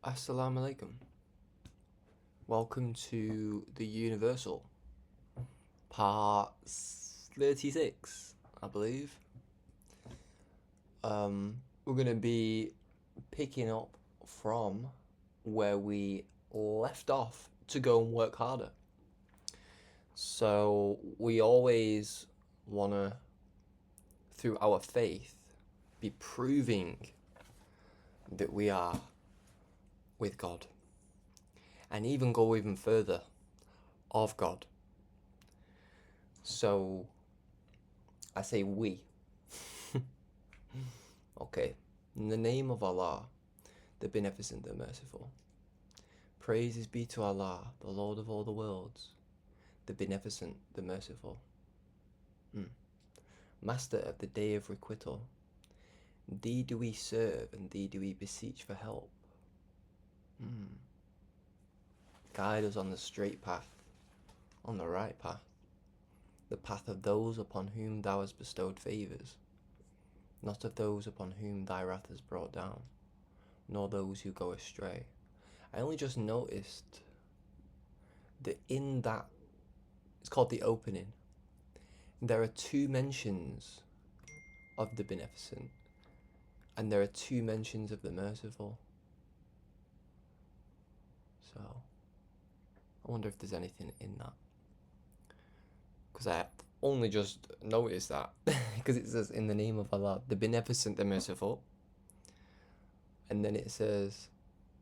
Assalamu alaikum. Welcome to the Universal, part 36, I believe. We're going to be picking up from where we left off to go and work harder. So we always want to, through our faith, be proving that we are with God, and even go even further, of God. So I say we. Okay. In the name of Allah, the Beneficent, the Merciful. Praises be to Allah, the Lord of all the worlds, the Beneficent, the Merciful. Master of the day of requital. Thee do we serve, and thee do we beseech for help. Guide us on the straight path, on the right path, the path of those upon whom thou hast bestowed favours, not of those upon whom thy wrath has brought down, nor those who go astray. I only just noticed that in that, it's called the opening, there are two mentions of the Beneficent, and there are two mentions of the Merciful. So I wonder if there's anything in that, because I only just noticed that because it says in the name of Allah, the Beneficent, the Merciful, and then it says,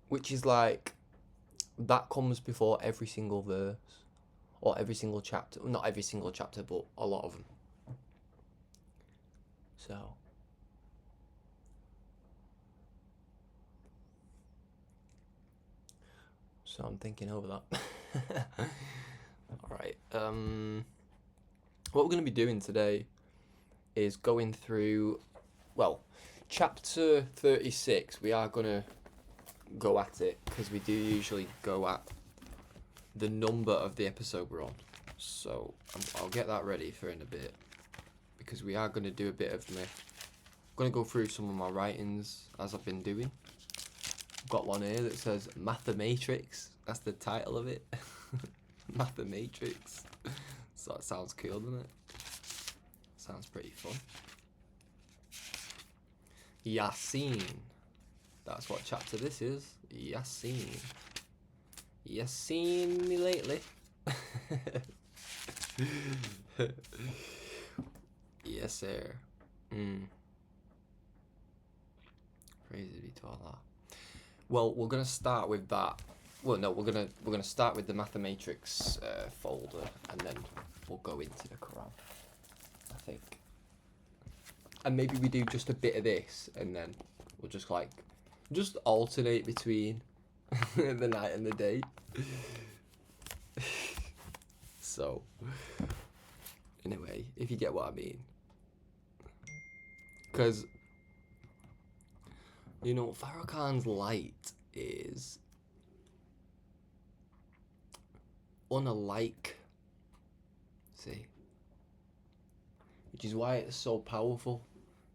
which is like, that comes before every single verse or every single chapter. Not every single chapter, but a lot of them. So I'm thinking over that. Alright, what we're going to be doing today is going through, well, chapter 36. We are going to go at it, because we do usually go at the number of the episode we're on. So I'll get that ready for in a bit, because we are going to do a bit of me. I'm going to go through some of my writings as I've been doing. I've got one here that says Mathematrix. That's the title of it. Mathematrix. So that sounds cool, doesn't it? Sounds pretty fun. Yasin. That's what chapter this is. Yasin. Yasin me lately. Yes, sir. Praise be to Allah. Well, we're gonna start with that. Well, no, we're gonna start with the Mathematrix folder, and then we'll go into the Quran, I think. And maybe we do just a bit of this, and then we'll just alternate between the night and the day. So, anyway, if you get what I mean. Because, you know, Farrakhan's light is unlike, which is why it's so powerful.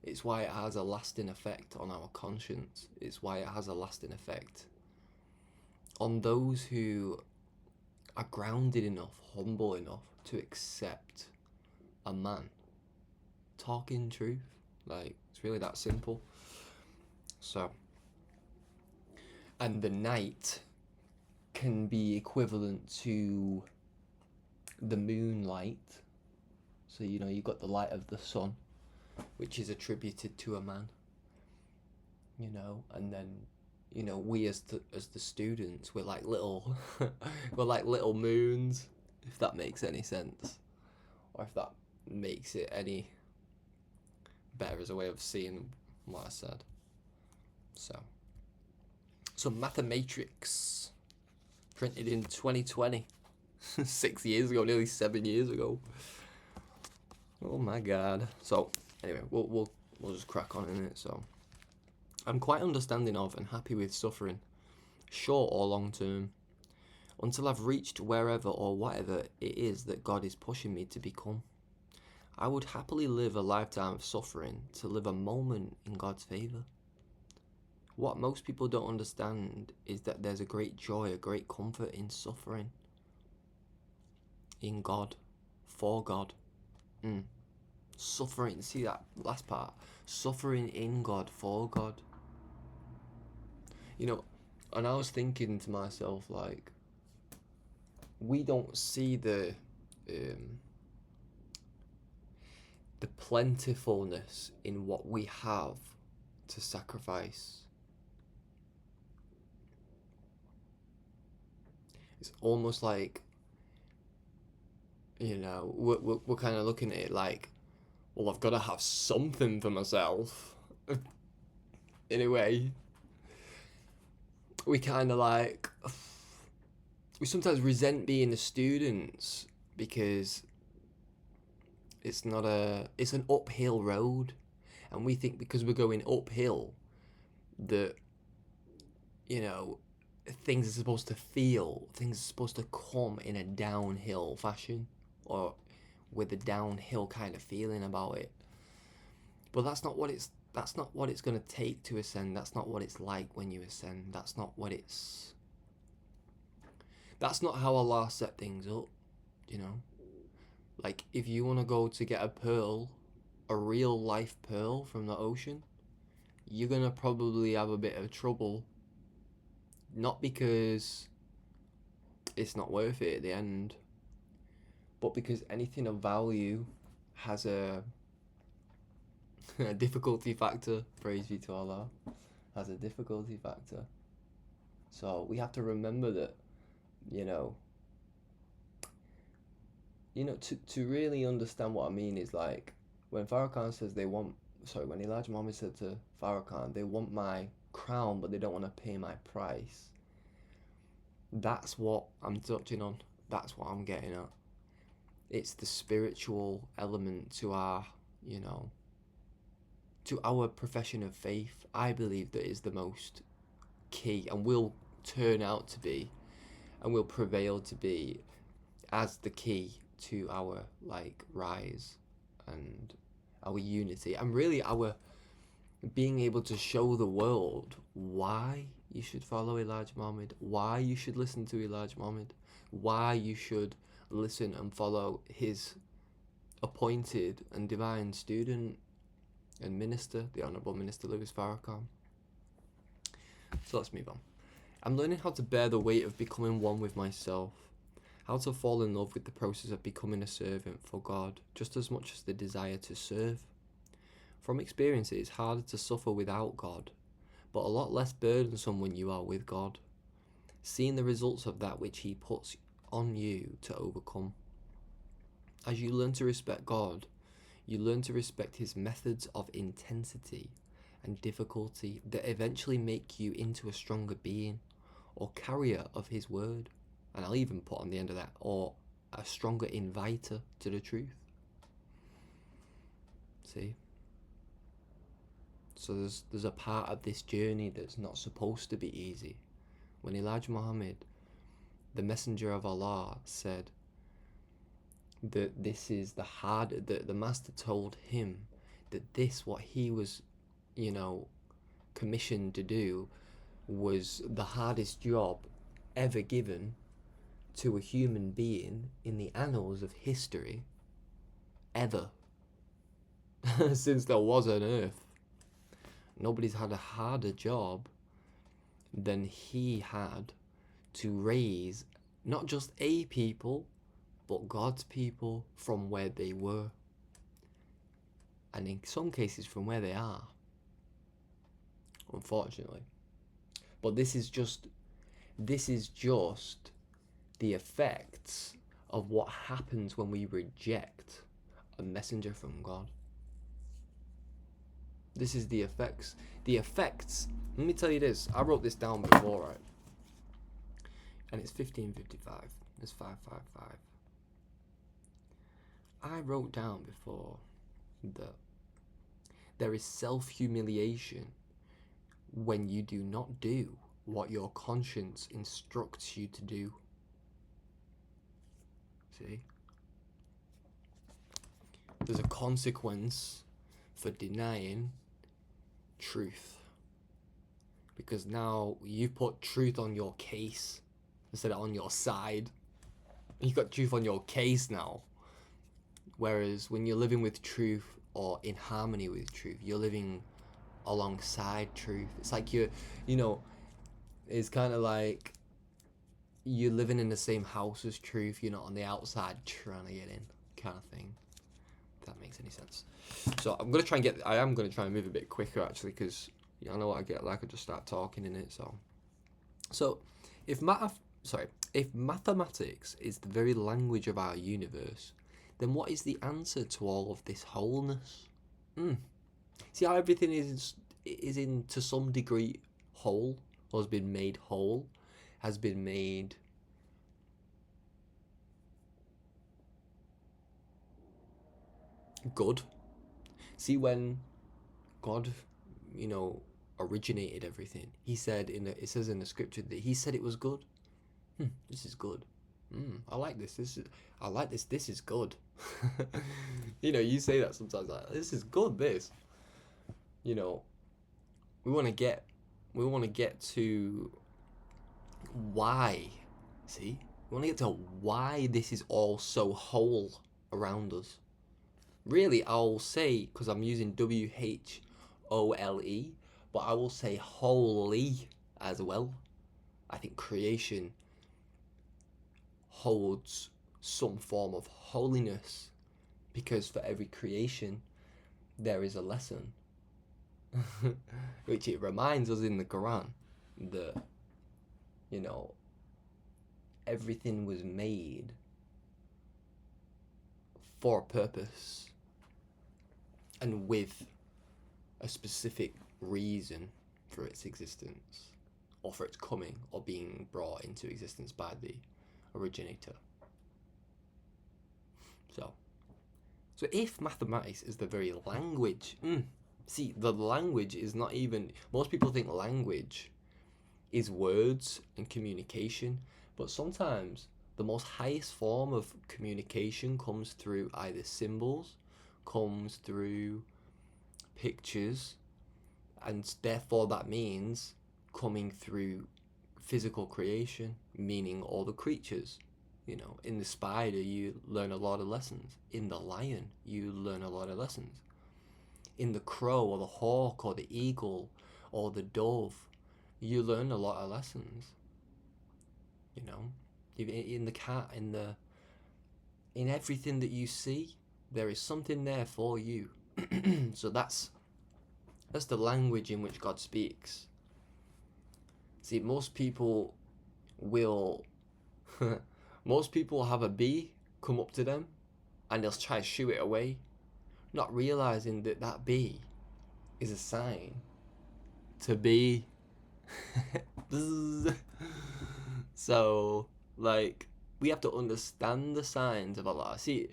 It's why it has a lasting effect on our conscience. It's why it has a lasting effect on those who are grounded enough, humble enough to accept a man talking truth. Like, it's really that simple. So, and the night can be equivalent to the moonlight. So, you know, you've got the light of the sun, which is attributed to a man, you know, and then, you know, we as the students, we're like little we're like little moons, if that makes any sense, or if that makes it any better as a way of seeing what I said. So Mathematrix, printed in 2020, 6 years ago, nearly 7 years ago. Oh my God. So anyway, we'll just crack on in it. So, I'm quite understanding of and happy with suffering, short or long term, until I've reached wherever or whatever it is that God is pushing me to become. I would happily live a lifetime of suffering to live a moment in God's favour. What most people don't understand is that there's a great joy, a great comfort in suffering. In God. For God. Suffering, see that last part? Suffering in God, for God. You know, and I was thinking to myself, like, we don't see the plentifulness in what we have to sacrifice. It's almost like, you know, we're kind of looking at it like, well, I've got to have something for myself. In a way, we kind of like, we sometimes resent being the students because it's an uphill road, and we think because we're going uphill that, you know, things are supposed to come in a downhill fashion, or with a downhill kind of feeling about it. But that's not what it's going to take to ascend. That's not what it's like when you ascend. That's not how Allah set things up, you know. Like, if you want to go to get a pearl, a real life pearl from the ocean, you're going to probably have a bit of trouble. Not because it's not worth it at the end, but because anything of value has a difficulty factor. Praise be to Allah. Has a difficulty factor. So we have to remember that, you know, to really understand what I mean is like when Farrakhan says when Elijah Muhammad said to Farrakhan, they want my crown but they don't want to pay my price. That's what I'm touching on. That's what I'm getting at. It's the spiritual element to our, you know, to our profession of faith. I believe that is the most key, and will turn out to be, and will prevail to be, as the key to our like rise and our unity, and really our being able to show the world why you should follow Elijah Muhammad, why you should listen to Elijah Muhammad, why you should listen and follow his appointed and divine student and minister, the Honourable Minister Louis Farrakhan. So let's move on. I'm learning how to bear the weight of becoming one with myself, how to fall in love with the process of becoming a servant for God, just as much as the desire to serve. From experience, it is harder to suffer without God, but a lot less burdensome when you are with God, seeing the results of that which He puts on you to overcome. As you learn to respect God, you learn to respect His methods of intensity and difficulty that eventually make you into a stronger being, or carrier of His word, and I'll even put on the end of that, or a stronger inviter to the truth. See? So there's a part of this journey that's not supposed to be easy. When Elijah Muhammad, the messenger of Allah, said that this is that the master told him that this, what he was, you know, commissioned to do, was the hardest job ever given to a human being in the annals of history, ever. Since there was an earth. Nobody's had a harder job than he had to raise not just a people, but God's people from where they were. And in some cases from where they are. Unfortunately. But this is just the effects of what happens when we reject a messenger from God. This is the effects. The effects, let me tell you this. I wrote this down before, right? And it's 1555. It's 555. I wrote down before that there is self-humiliation when you do not do what your conscience instructs you to do. See? There's a consequence for denying truth. because now you put truth on your case instead of on your side. You got truth on your case now. Whereas when you're living with truth or in harmony with truth, you're living alongside truth. It's like you know, it's kind of like you're living in the same house as truth. You're not on the outside trying to get in, kind of thing. If that makes any sense. So I am gonna try and move a bit quicker actually, because I know what I get like. I just start talking in it. So if mathematics is the very language of our universe, then what is the answer to all of this wholeness? See how everything is in to some degree whole, or has been made whole, has been made good. See, when God, originated everything, he said it says in the scripture that he said it was good. This is good. I like this. I like this. This is good. You say that sometimes, like, this is good. This. We want to get to why. See, we want to get to why this is all so whole around us. Really, I'll say, because I'm using WHOLE, but I will say wholly as well. I think creation holds some form of holiness, because for every creation there is a lesson. Which it reminds us in the Quran that everything was made for a purpose and with a specific reason for its existence, or for its coming or being brought into existence by the originator. So if mathematics is the very language, see, the language is not even, most people think language is words and communication, but sometimes the most highest form of communication comes through either symbols, comes through pictures, and therefore that means coming through physical creation, meaning all the creatures. In the spider you learn a lot of lessons. In the lion you learn a lot of lessons. In the crow or the hawk or the eagle or the dove, you learn a lot of lessons. In the cat, in everything that you see, there is something there for you. So that's the language in which God speaks. See, most people will have a bee come up to them and they'll try to shoo it away, not realizing that bee is a sign to be. So, we have to understand the signs of Allah. See,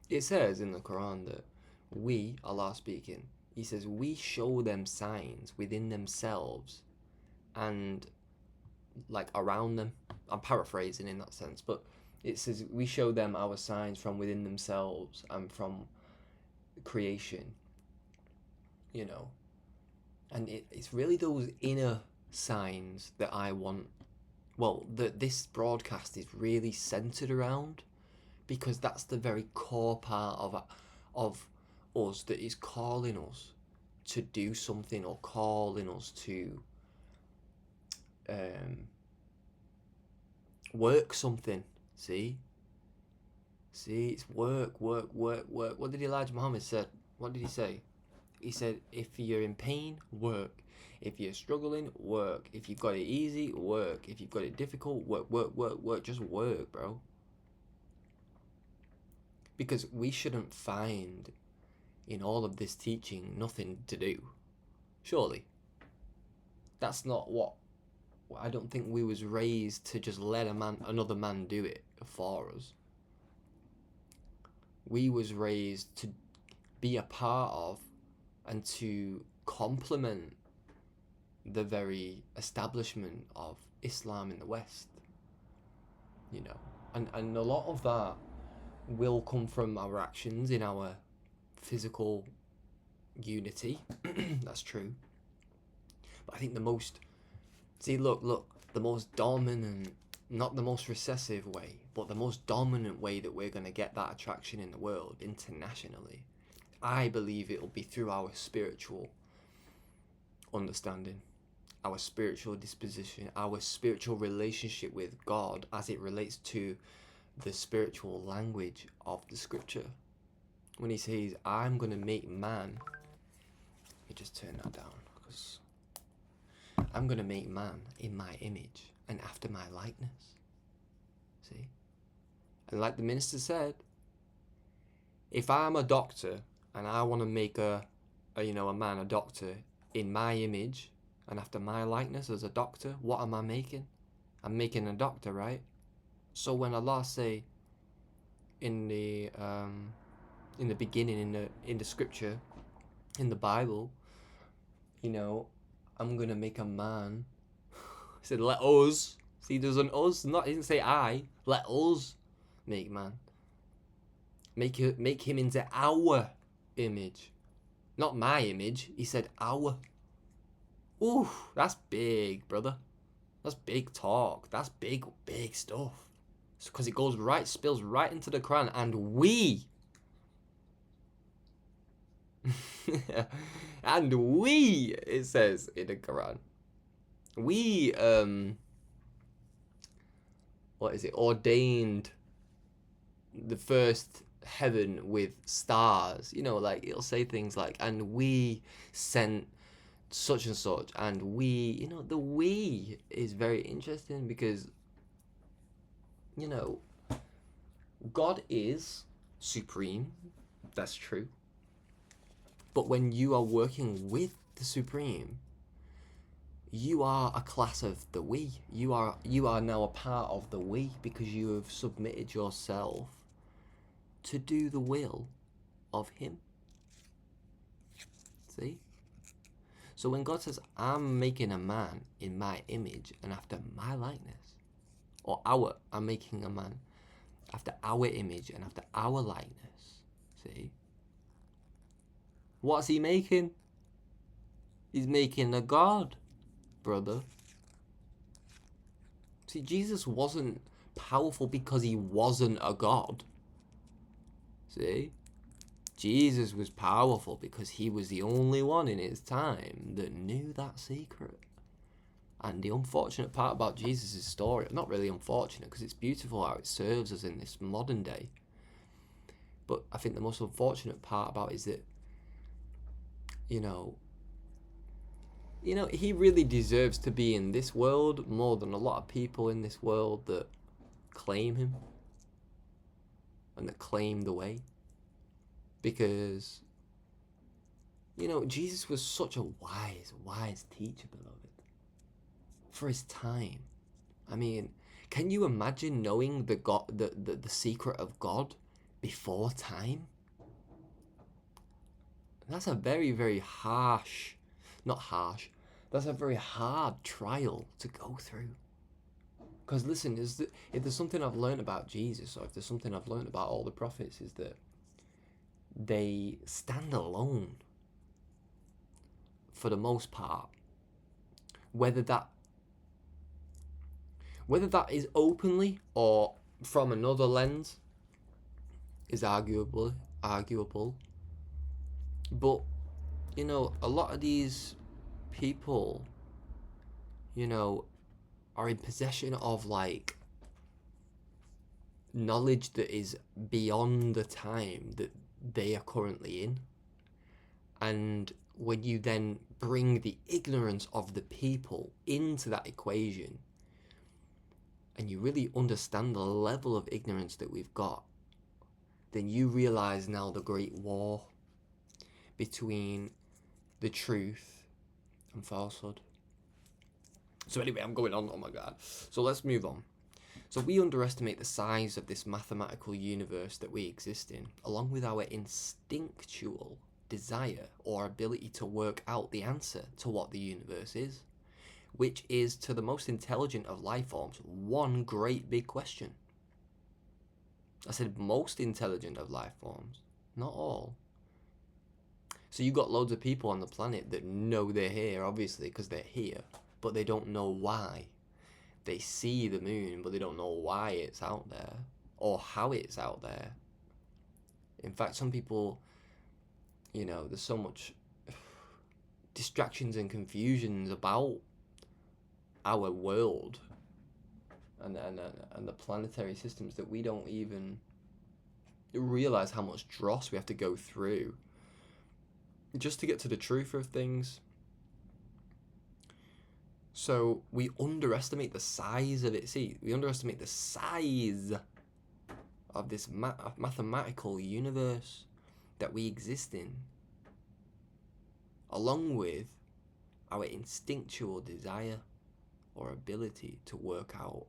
it says in the Quran that we, Allah speaking, he says we show them signs within themselves and around them. I'm paraphrasing in that sense, but it says we show them our signs from within themselves and from creation. And it's really those inner signs that I want, that this broadcast is really centered around, because that's the very core part of us that is calling us to do something, or calling us to work something. See, it's work. What did Elijah Muhammad said? What did he say? He said, if you're in pain, work. If you're struggling, work. If you've got it easy, work. If you've got it difficult, work. Just work, bro. Because we shouldn't find in all of this teaching nothing to do. Surely. That's not what... I don't think we was raised to just let another man do it for us. We was raised to be a part of and to complement the very establishment of Islam in the West. And a lot of that will come from our actions in our physical unity. That's true. But I think the most See, look, the most dominant, not the most recessive way, but the most dominant way that we're going to get that attraction in the world internationally, I believe it'll be through our spiritual understanding, our spiritual disposition, our spiritual relationship with God as it relates to the spiritual language of the scripture. When he says, I'm going to make man, let me just turn that down, because I'm going to make man in my image and after my likeness. See? And like the minister said, if I'm a doctor and I want to make a man, a doctor in my image and after my likeness as a doctor, what am I making? I'm making a doctor, right? So when Allah say in the beginning, in the scripture, in the Bible, I'm gonna make a man. He said, let us. See, there's an us. He didn't say I. Let us make man. Make him into our image, not my image. He said our. Ooh, that's big, brother. That's big talk. That's big stuff. Because it spills right into the Quran, and we it says in the Quran, we ordained the first heaven with stars. Like it'll say things like, and we sent such and such, and we, the we is very interesting because God is supreme, that's true. But when you are working with the supreme, you are a class of the we. You are now a part of the we because you have submitted yourself to do the will of him. See? So when God says, I'm making a man in my image and after my likeness, or I'm making a man after our image and after our likeness, see? What's he making? He's making a God, brother. See, Jesus wasn't powerful because he wasn't a God. See? Jesus was powerful because he was the only one in his time that knew that secret. And the unfortunate part about Jesus' story, not really unfortunate because it's beautiful how it serves us in this modern day, but I think the most unfortunate part about it is that, he really deserves to be in this world more than a lot of people in this world that claim him and that claim the way. Because, Jesus was such a wise teacher, beloved, for his time. I mean, can you imagine knowing the secret of God before time? That's a very, very that's a very hard trial to go through. Because listen, if there's something I've learned about Jesus, or if there's something I've learned about all the prophets, is that they stand alone for the most part. Whether that is openly or from another lens is arguable. But, a lot of these people, are in possession of, like, knowledge that is beyond the time that they are currently in. And when you then bring the ignorance of the people into that equation, and you really understand the level of ignorance that we've got, then you realize now the great war between the truth and falsehood. So anyway, I'm going on, oh my god. So let's move on. So we underestimate the size of this mathematical universe that we exist in, along with our instinctual desire or ability to work out the answer to what the universe is, which is, to the most intelligent of life forms, one great big question. I said most intelligent of life forms, not all. So you got loads of people on the planet that know they're here, obviously, because they're here. but they don't know why. They see the moon, but they don't know why it's out there or how it's out there. In fact, some people, there's so much distractions and confusions about our world and the planetary systems that we don't even realize how much dross we have to go through just to get to the truth of things. So we underestimate the size of it. See, we underestimate the size of this mathematical universe that we exist in, along with our instinctual desire or ability to work out.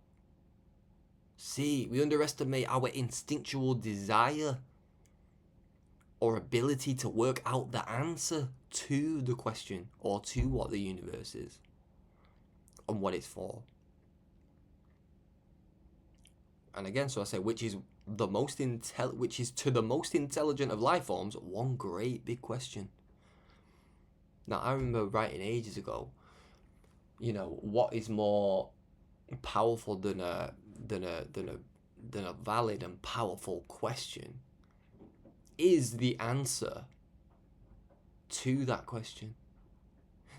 See, we underestimate our instinctual desire or ability to work out the answer to the question or to what the universe is and what it's for. And again, so I say, which is to the most intelligent of life forms, one great big question. Now, I remember writing ages ago, what is more powerful than a valid and powerful question is the answer to that question.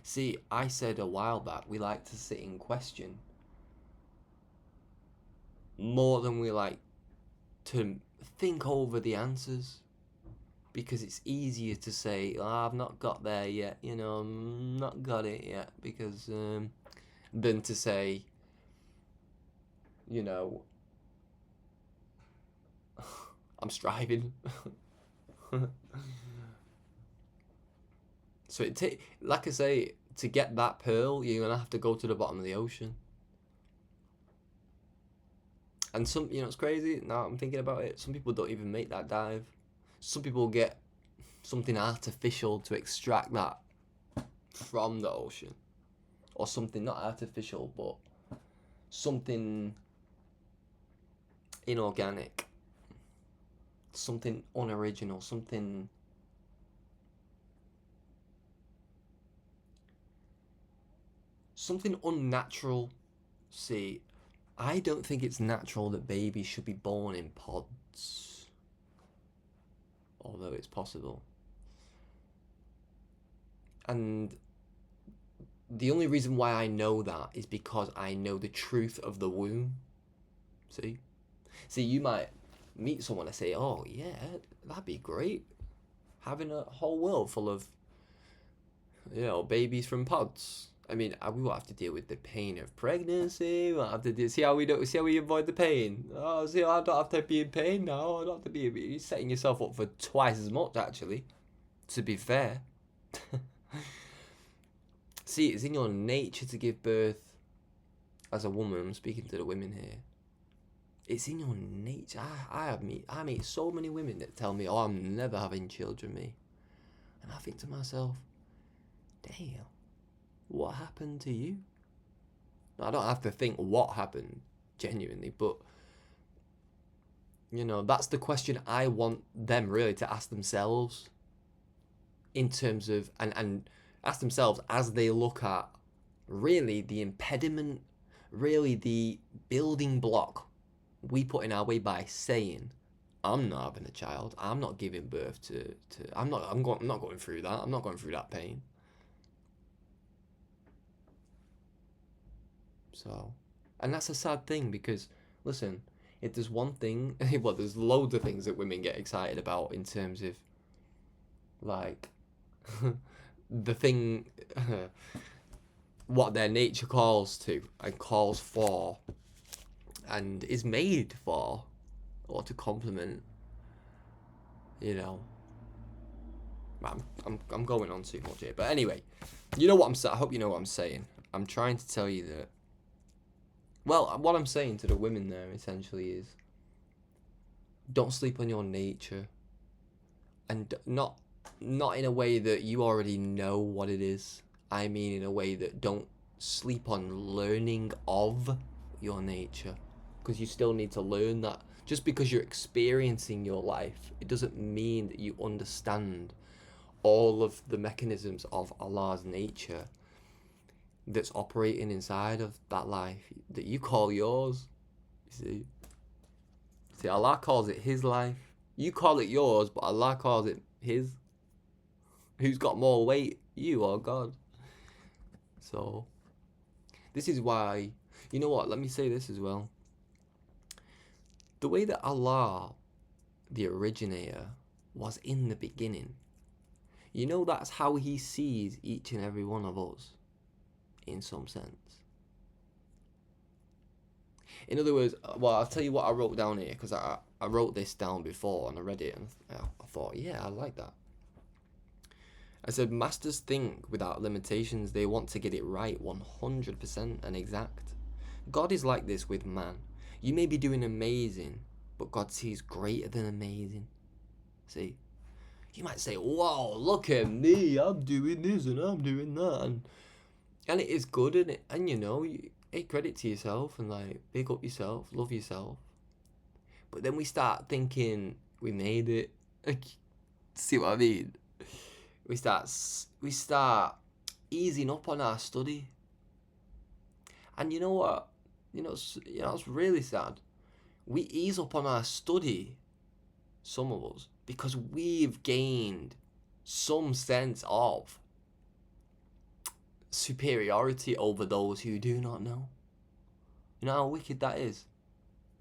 See, I said a while back, we like to sit in question more than we like to think over the answers, because it's easier to say, I've not got there yet, I'm not got it yet, because than to say, I'm striving. So like I say, to get that pearl, you're gonna have to go to the bottom of the ocean. And it's crazy. Now I'm thinking about it. Some people don't even make that dive. Some people get something artificial to extract that from the ocean, or something not artificial, but something inorganic, something unoriginal, something unnatural. See, I don't think it's natural that babies should be born in pods, although it's possible. And the only reason why I know that is because I know the truth of the womb. See, you might meet someone and say, oh yeah, that'd be great, having a whole world full of babies from pods. I mean, we won't have to deal with the pain of pregnancy. We won't have to see how we avoid the pain. Oh, see, I don't have to be in pain now. I don't have to be. You're setting yourself up for twice as much, actually. To be fair. See, it's in your nature to give birth. As a woman, I'm speaking to the women here. It's in your nature. I meet so many women that tell me, "Oh, I'm never having children, me," and I think to myself, "Damn. What happened to you?" I don't have to think what happened, genuinely, but that's the question I want them really to ask themselves, in terms of and ask themselves as they look at really the impediment, really the building block we put in our way by saying, I'm not having a child, I'm not giving birth to I'm not going through that, I'm not going through that pain. So, and that's a sad thing, because listen, if there's one thing, well, there's loads of things that women get excited about in terms of like the thing what their nature calls to and calls for and is made for, or to complement. I'm going on too much here, but anyway, you know what I'm saying. I hope you know what I'm saying. I'm trying to tell you that, well, what I'm saying to the women there essentially is, don't sleep on your nature, and not in a way that you already know what it is. I mean in a way that don't sleep on learning of your nature, because you still need to learn that. Just because you're experiencing your life, it doesn't mean that you understand all of the mechanisms of Allah's nature. that's operating inside of that life that you call yours. You see, Allah calls it His life. You call it yours, but Allah calls it His. Who's got more weight, you or God? So, this is why, you know what, let me say this as well. The way that Allah, the originator, was in the beginning, you know, that's how He sees each and every one of us, in some sense. In other words, well, I'll tell you what I wrote down here, because I wrote this down before and I read it and I thought, yeah, I like that. I said, masters think without limitations. They want to get it right 100% and exact. God is like this with man. You may be doing amazing, but God sees greater than amazing. See? You might say, whoa, look at me. I'm doing this and I'm doing that. And it is good, isn't it? And you know, you take credit to yourself and like, big up yourself, love yourself. But then we start thinking we made it. See what I mean? We start easing up on our study. And you know what? You know, it's really sad. We ease up on our study, some of us, because we've gained some sense of superiority over those who do not know. You know how wicked that is?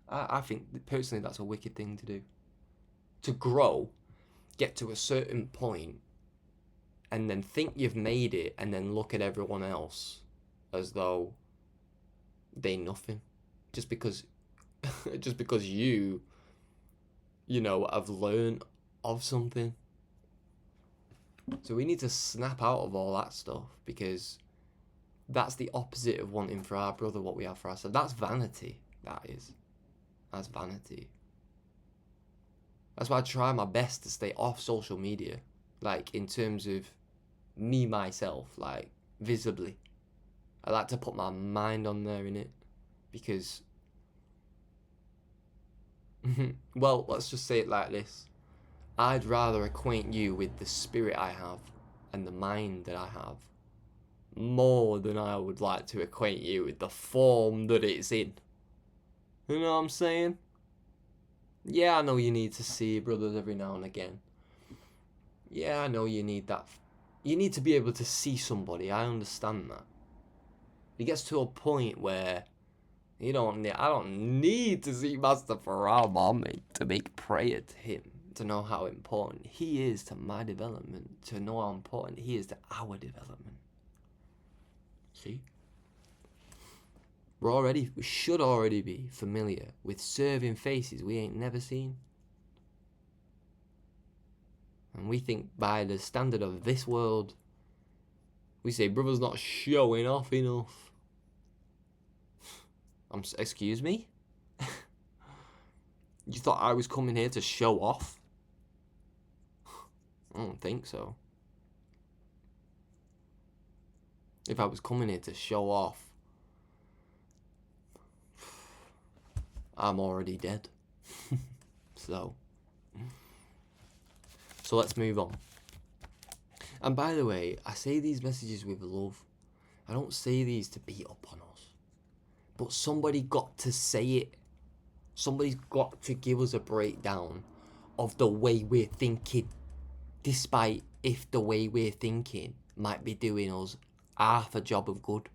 I think, personally, that's a wicked thing to do. To grow, get to a certain point, and then think you've made it, and then look at everyone else as though they nothing, just because you know, have learned of something. So we need to snap out of all that stuff, because that's the opposite of wanting for our brother what we have for ourselves. That's vanity. That's vanity. That's why I try my best to stay off social media, like in terms of me, myself, like visibly. I like to put my mind on there in it, because, well, let's just say it like this. I'd rather acquaint you with the spirit I have and the mind that I have more than I would like to acquaint you with the form that it's in. You know what I'm saying? Yeah, I know you need to see your brothers every now and again. Yeah, I know you need that. You need to be able to see somebody. I understand that. It gets to a point where I don't need to see Master Farrakhan to make prayer to him, to know how important he is to my development, to know how important he is to our development. See? We should already be familiar with serving faces we ain't never seen. And we think by the standard of this world, we say brother's not showing off enough. Excuse me? You thought I was coming here to show off? I don't think so. If I was coming here to show off, I'm already dead. So let's move on. And by the way, I say these messages with love. I don't say these to beat up on us. But somebody got to say it. Somebody's got to give us a breakdown of the way we're thinking. Despite if the way we're thinking might be doing us half a job of good.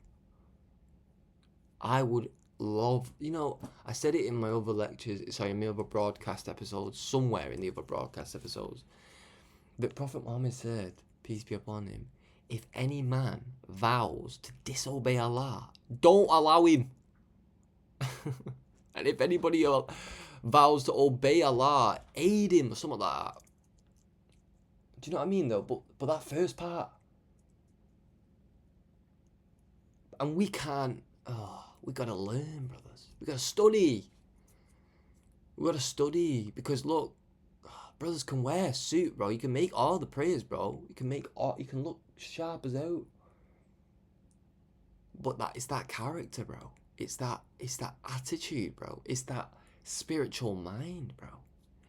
I would love, I said it in my other my other broadcast episodes, somewhere in the other broadcast episodes, that Prophet Muhammad said, peace be upon him, if any man vows to disobey Allah, don't allow him. And if anybody vows to obey Allah, aid him, or something like that. Do you know what I mean, though? But that first part, and we can't. We gotta learn, brothers. We gotta study. Because look, brothers can wear a suit, bro. You can make all the prayers, bro. You can look sharp as out. But it's that character, bro. It's that attitude, bro. It's that spiritual mind, bro.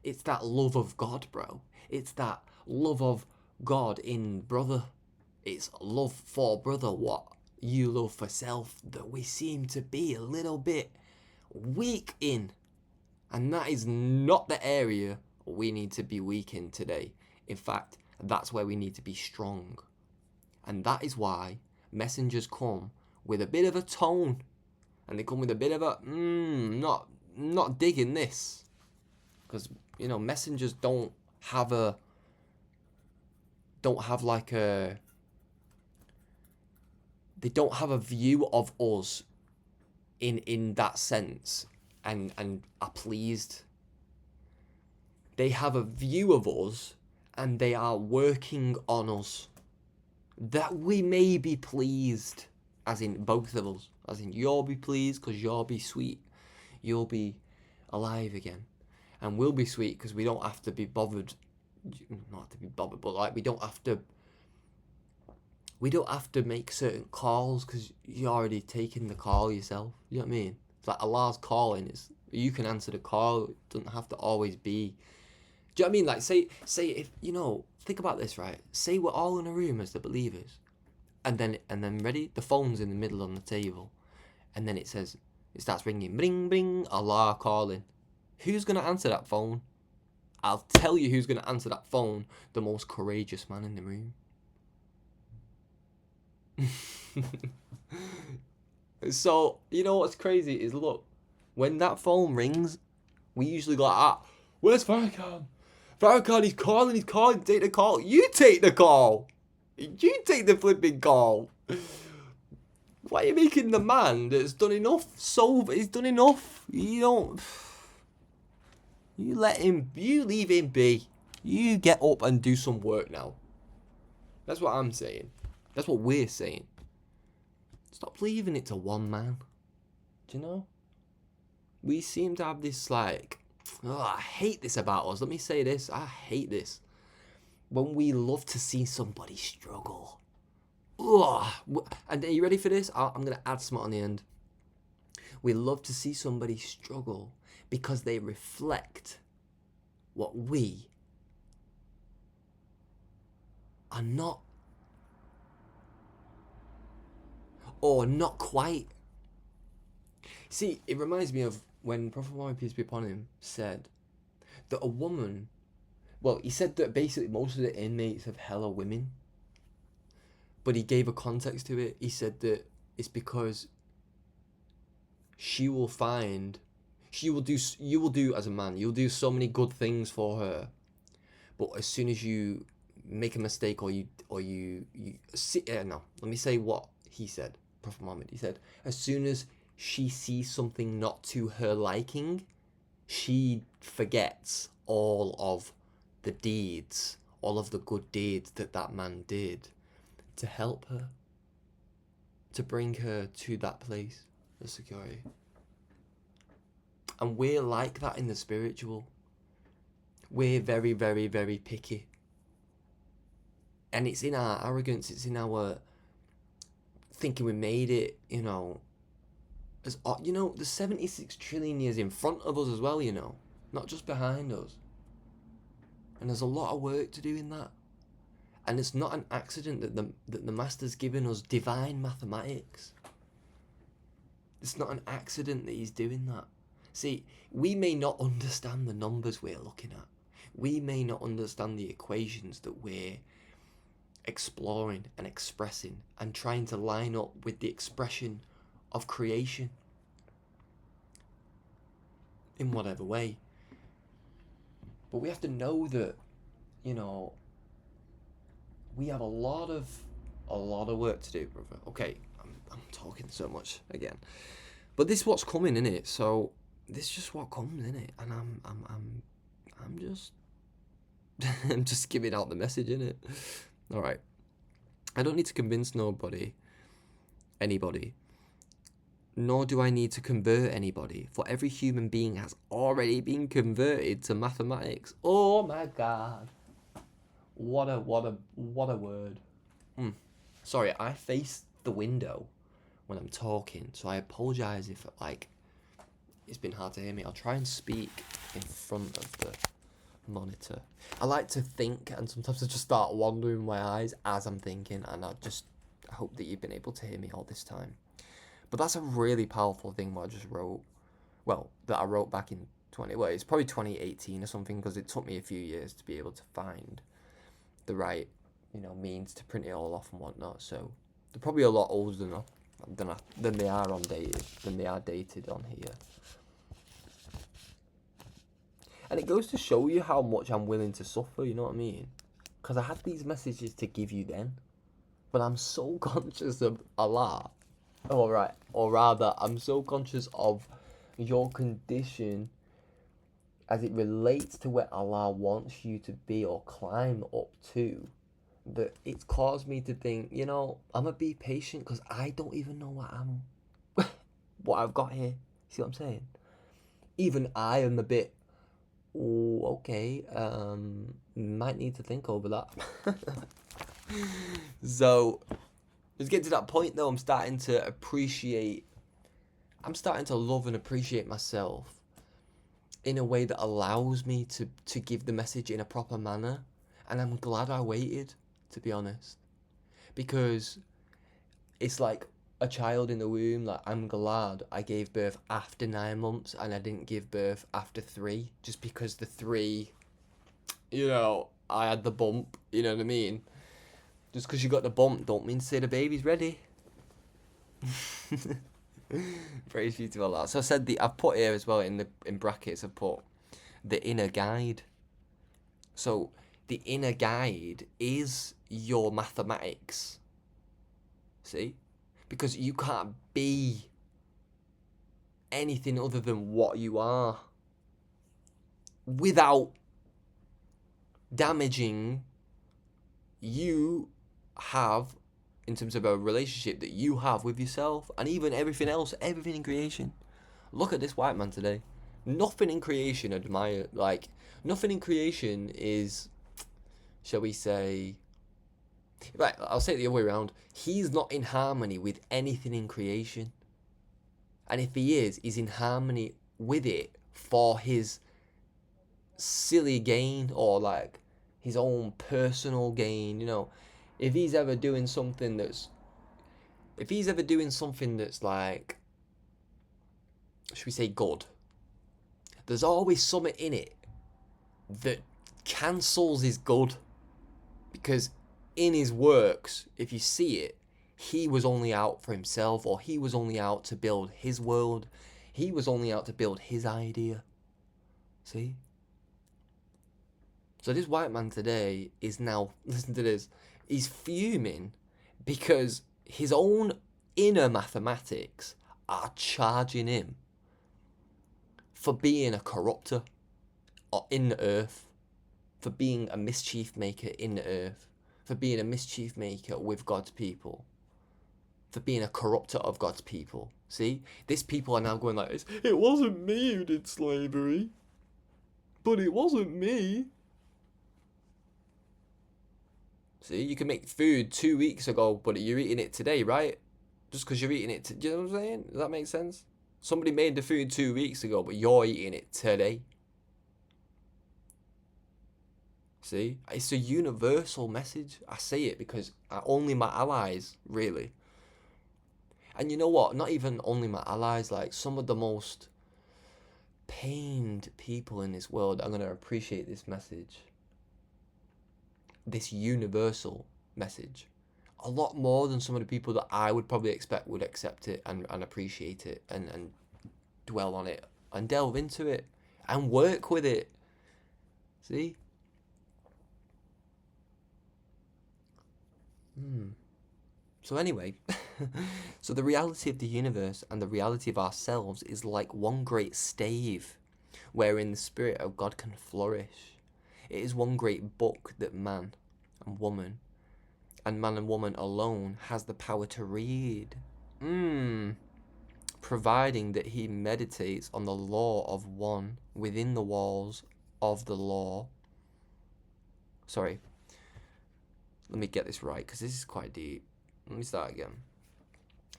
It's that love of God, bro. It's that love of God in brother. It's love for brother. What you love for self that we seem to be a little bit weak in. And that is not the area we need to be weak in today. In fact, that's where we need to be strong. And that is why messengers come with a bit of a tone. And they come with a bit of a, not digging this. Because, messengers don't have they don't have a view of us in that sense and are pleased. They have a view of us and they are working on us that we may be pleased, as in both of us, as in you'll be pleased because you'll be sweet, you'll be alive again, and we'll be sweet because we don't have to be bothered, not to be bothered, but like we don't have to make certain calls because you're already taking the call yourself. You know what I mean? It's like Allah's calling. You can answer the call. It doesn't have to always be. Do you know what I mean? Like say if think about this, right? Say we're all in a room as the believers, and then ready, the phone's in the middle on the table, and then it starts ringing, bring bring, Allah calling. Who's gonna answer that phone? I'll tell you who's gonna answer that phone. The most courageous man in the room. So what's crazy is, look, when that phone rings, we usually go where's Farrakhan? Farrakhan, he's calling, take the call. You take the call. You take the flipping call. Why are you making the man that's done enough? He's done enough. You leave him be. You get up and do some work now. That's what I'm saying. That's what we're saying. Stop leaving it to one man. Do you know? We seem to have this I hate this about us. Let me say this. I hate this. When we love to see somebody struggle. And are you ready for this? I'm going to add something on the end. We love to see somebody struggle because they reflect what we are not, or not quite. See, it reminds me of when Prophet Muhammad, peace be upon him, said that a woman, he said that basically most of the inmates of hell are women, but he gave a context to it. He said that it's because you will do as a man, you'll do so many good things for her, but as soon as you make a mistake let me say what he said, Prophet Muhammad. He said, as soon as she sees something not to her liking, she forgets all of the deeds, all of the good deeds that man did to help her, to bring her to that place of security. And we're like that in the spiritual. We're very, very, very picky. And it's in our arrogance, it's in our thinking we made it, there's 76 trillion years in front of us as well, not just behind us. And there's a lot of work to do in that. And it's not an accident that the Master's given us divine mathematics. It's not an accident that he's doing that. See, we may not understand the numbers we're looking at. We may not understand the equations that we're exploring and expressing and trying to line up with the expression of creation in whatever way. But we have to know that, we have a lot of work to do, brother. Okay, I'm talking so much again, but this is what's coming, innit? So this is just what comes, innit? And I'm just I'm just giving out the message, innit? All right. I don't need to convince anybody, nor do I need to convert anybody, for every human being has already been converted to mathematics. Oh my God. What a word. Sorry, I face the window when I'm talking, so I apologize if it's been hard to hear me. I'll try and speak in front of the monitor. I like to think, and sometimes I just start wandering my eyes as I'm thinking, and I I hope that you've been able to hear me all this time. But that's a really powerful thing what I just wrote. Well, that I wrote back in it's probably 2018 or something, because it took me a few years to be able to find the right, means to print it all off and whatnot. So they're probably a lot older than they are dated on here. And it goes to show you how much I'm willing to suffer, you know what I mean? Because I had these messages to give you then, but I'm so conscious of Allah. Or rather, I'm so conscious of your condition as it relates to where Allah wants you to be or climb up to, that it's caused me to think, I'm gonna be patient because I don't even know what I've got here. See what I'm saying? Even I am a bit, okay, might need to think over that. So, let's get to that point though. I'm starting to love and appreciate myself in a way that allows me to give the message in a proper manner. And I'm glad I waited, to be honest. Because it's like a child in the womb. Like, I'm glad I gave birth after 9 months and I didn't give birth after 3. Just because the 3, I had the bump, you know what I mean? Just because you got the bump don't mean to say the baby's ready. Praise be to Allah. So I said I've put here as well in brackets, I've put the inner guide. So the inner guide is your mathematics. See? Because you can't be anything other than what you are without damaging you have in terms of a relationship that you have with yourself, and even everything else, everything in creation. Look at this white man today. Nothing in creation nothing in creation is, shall we say, right, I'll say it the other way around. He's not in harmony with anything in creation. And if he is, he's in harmony with it for his silly gain, or like his own personal gain, If he's ever doing something that's like, should we say, good, there's always something in it that cancels his good. Because in his works, if you see it, he was only out for himself, or he was only out to build his world. He was only out to build his idea. See? So this white man today is now, listen to this, he's fuming because his own inner mathematics are charging him for being a corrupter in the earth, for being a mischief maker in the earth, for being a mischief maker with God's people, for being a corrupter of God's people. See? These people are now going like this, it wasn't me who did slavery, but it wasn't me. See, you can make food 2 weeks ago, but you're eating it today, right? Just because you're eating it, do you know what I'm saying? Does that make sense? Somebody made the food 2 weeks ago, but you're eating it today. See, it's a universal message. I say it because only my allies, really. And you know what? Not even only my allies, like some of the most pained people in this world are going to appreciate this message. This universal message. A lot more than some of the people that I would probably expect would accept it and appreciate it and dwell on it and delve into it and work with it. See? So anyway, so the reality of the universe and the reality of ourselves is like one great stave wherein the spirit of God can flourish. It is one great book that man and woman alone has the power to read. Providing that he meditates on the law of one within the walls of the law. Sorry. Let me get this right, because this is quite deep. Let me start again.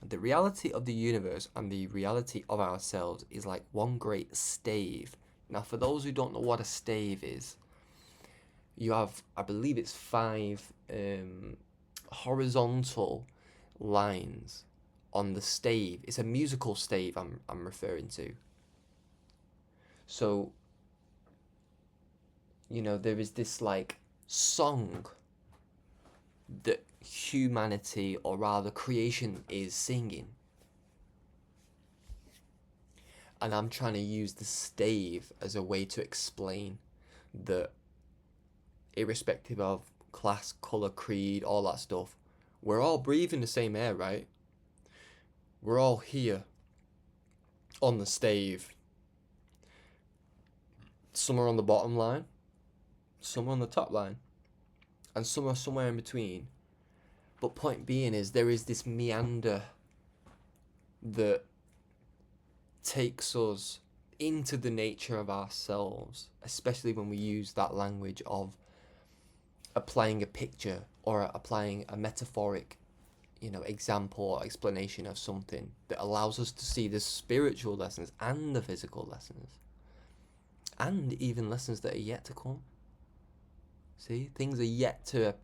The reality of the universe and the reality of ourselves is like one great stave. Now, for those who don't know what a stave is, you have, I believe it's 5 horizontal lines on the stave. It's a musical stave I'm referring to. So, you know, there is this like song that humanity, or rather creation, is singing. And I'm trying to use the stave as a way to explain that, irrespective of class, colour, creed, all that stuff, we're all breathing the same air, right? We're all here on the stave. Some are on the bottom line, some are on the top line, and some are somewhere in between. But point being is, there is this meander that takes us into the nature of ourselves, especially when we use that language of applying a picture or applying a metaphoric, you know, example or explanation of something that allows us to see the spiritual lessons and the physical lessons, and even lessons that are yet to come. See, things are yet to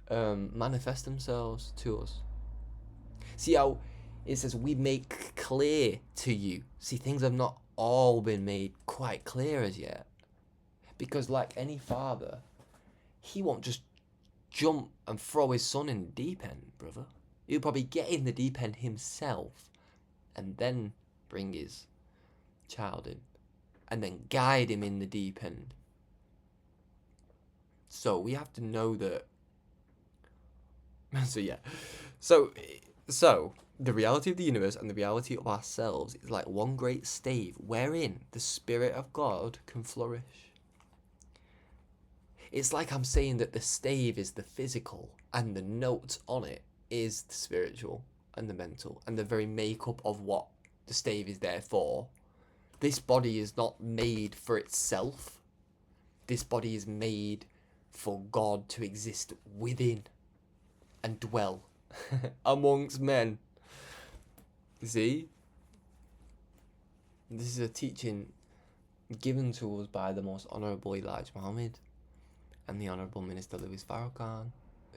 manifest themselves to us. See how it says, we make clear to you. See, things have not all been made quite clear as yet. Because like any father, he won't just jump and throw his son in the deep end, brother. He'll probably get in the deep end himself and then bring his child in and then guide him in the deep end. So we have to know that. So the reality of the universe and the reality of ourselves is like one great stave wherein the Spirit of God can flourish. It's like I'm saying that the stave is the physical and the notes on it is the spiritual and the mental and the very makeup of what the stave is there for. This body is not made for itself. This body is made for God to exist within and dwell amongst men. See? This is a teaching given to us by the most Honourable Elijah Muhammad and the Honourable Minister Louis Farrakhan,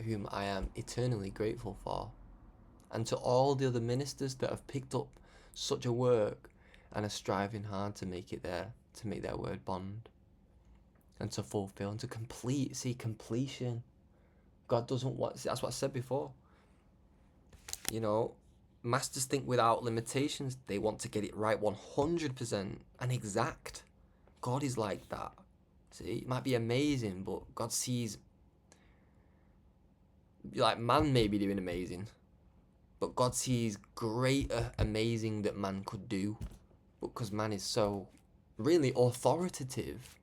whom I am eternally grateful for, and to all the other ministers that have picked up such a work and are striving hard to make it there, to make their word bond, and to fulfill and to complete. See, completion. God doesn't want. See, that's what I said before. You know, masters think without limitations. They want to get it right 100% and exact. God is like that. See, it might be amazing, but God sees, like, man may be doing amazing, but God sees greater amazing that man could do, because man is so really authoritative.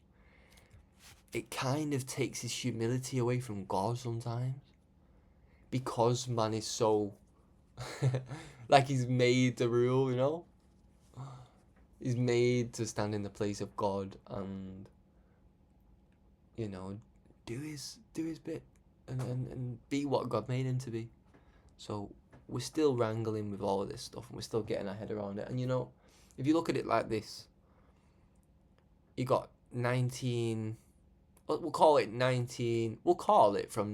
It kind of takes his humility away from God sometimes, because man is so like he's made to rule, you know? He's made to stand in the place of God and, you know, do his bit and be what God made him to be. So we're still wrangling with all of this stuff and we're still getting our head around it. And you know, if you look at it like this, you got 19, we'll call it from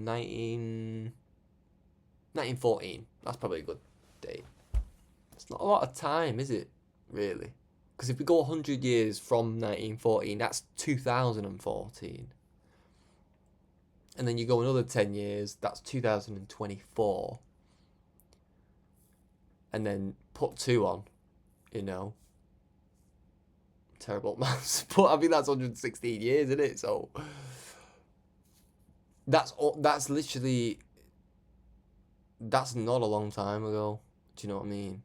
1914. That's probably a good date. It's not a lot of time, is it, really? Because if we go 100 years from 1914, that's 2014. And then you go another 10 years, that's 2024. And then put 2 on, you know. Terrible maths. But I mean, that's 116 years, isn't it? So that's literally, that's not a long time ago. Do you know what I mean?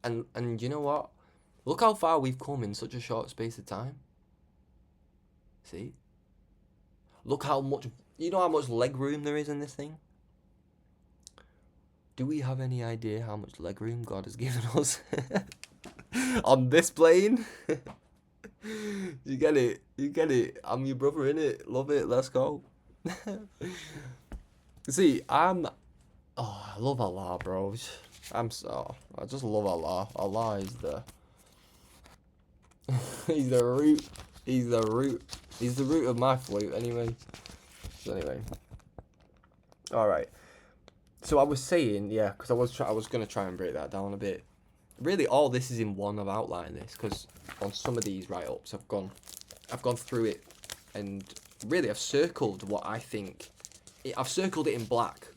And you know what? Look how far we've come in such a short space of time. See? Look how much, you know how much leg room there is in this thing? Do we have any idea how much leg room God has given us on this plane? You get it? You get it? I'm your brother, innit? Love it. Let's go. See, I love Allah, bro. I just love Allah. Allah is he's the root. He's the root. He's the root of my flute, anyway. So anyway. Alright. So I was saying, yeah, because I was gonna try and break that down a bit. Really, all this is in one. I've outlined this because on some of these write-ups, I've gone through it, and really, I've circled what I think. I've circled it in black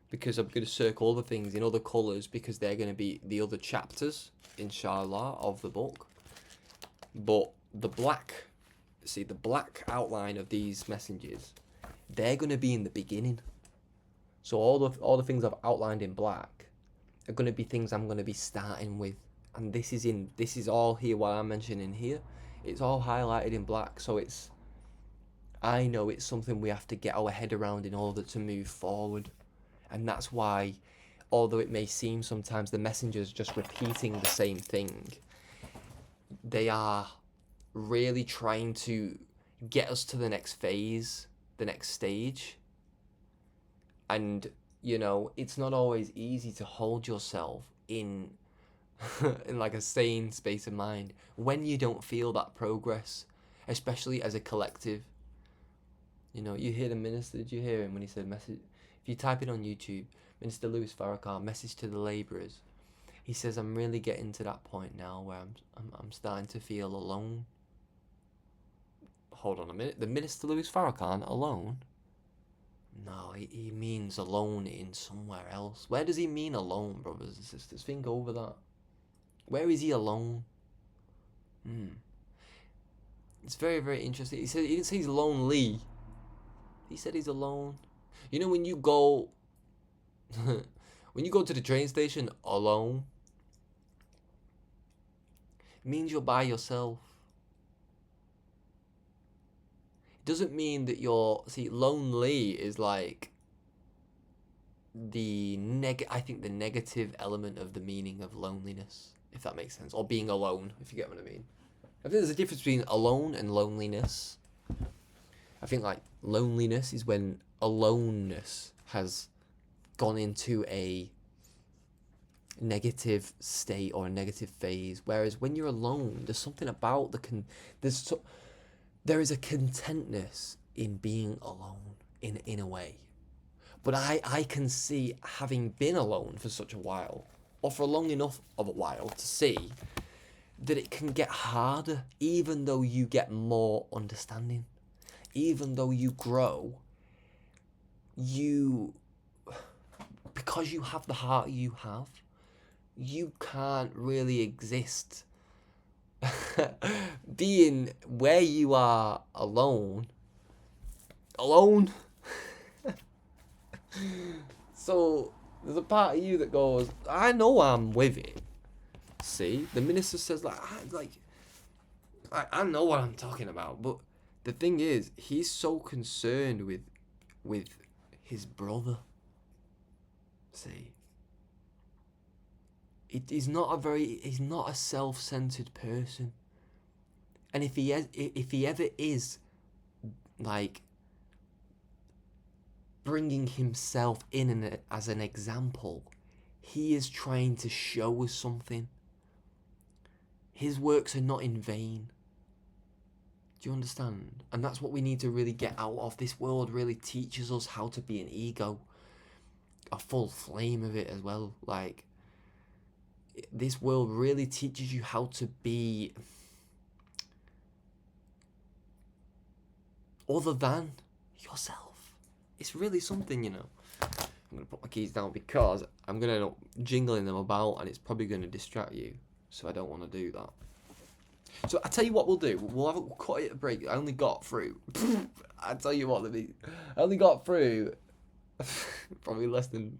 because I'm going to circle other things in other colours because they're going to be the other chapters, inshallah, of the book. But the black outline of these messages, they're going to be in the beginning. So all the things I've outlined in black are going to be things I'm going to be starting with, and this is all here what I'm mentioning here. It's all highlighted in black, so I know it's something we have to get our head around in order to move forward. And that's why, although it may seem sometimes the messenger's just repeating the same thing, they are really trying to get us to the next phase, the next stage. And, you know, it's not always easy to hold yourself in in like a sane space of mind when you don't feel that progress, especially as a collective. You know, you hear the minister. Did you hear him when he said message? If you type it on YouTube, Minister Louis Farrakhan, message to the labourers. He says, I'm really getting to that point now where I'm starting to feel alone. Hold on a minute. The Minister Louis Farrakhan alone? No, he means alone in somewhere else. Where does he mean alone, brothers and sisters? Think over that. Where is he alone? It's very, very interesting. He didn't say he's lonely. He said he's alone. You know, when you go to the train station alone, it means you're by yourself. It doesn't mean that lonely is like I think the negative element of the meaning of loneliness, if that makes sense, or being alone, if you get what I mean. I think there's a difference between alone and loneliness. I think like loneliness is when aloneness has gone into a negative state or a negative phase, whereas when you're alone, there's something about there is a contentness in being alone in a way. But I can see, having been alone for such a while, or for long enough of a while, to see that it can get harder, even though you get more understanding, even though you grow, because you have the heart you have, you can't really exist being where you are alone. So there's a part of you that goes, I know I'm with it. See, the minister says I know what I'm talking about, but the thing is, he's so concerned with his brother. See, he's not a self-centered person, and if he ever is like bringing himself in as an example, he is trying to show us something. His works are not in vain. Do you understand? And that's what we need to really get out of. This world really teaches us how to be an ego, a full flame of it as well. Like, this world really teaches you how to be other than yourself. It's really something, you know. I'm going to put my keys down because I'm going to end up jingling them about, and it's probably going to distract you. So I don't want to do that. So I tell you what we'll do. We'll cut it a break. I only got through. I tell you what, I only got through probably less than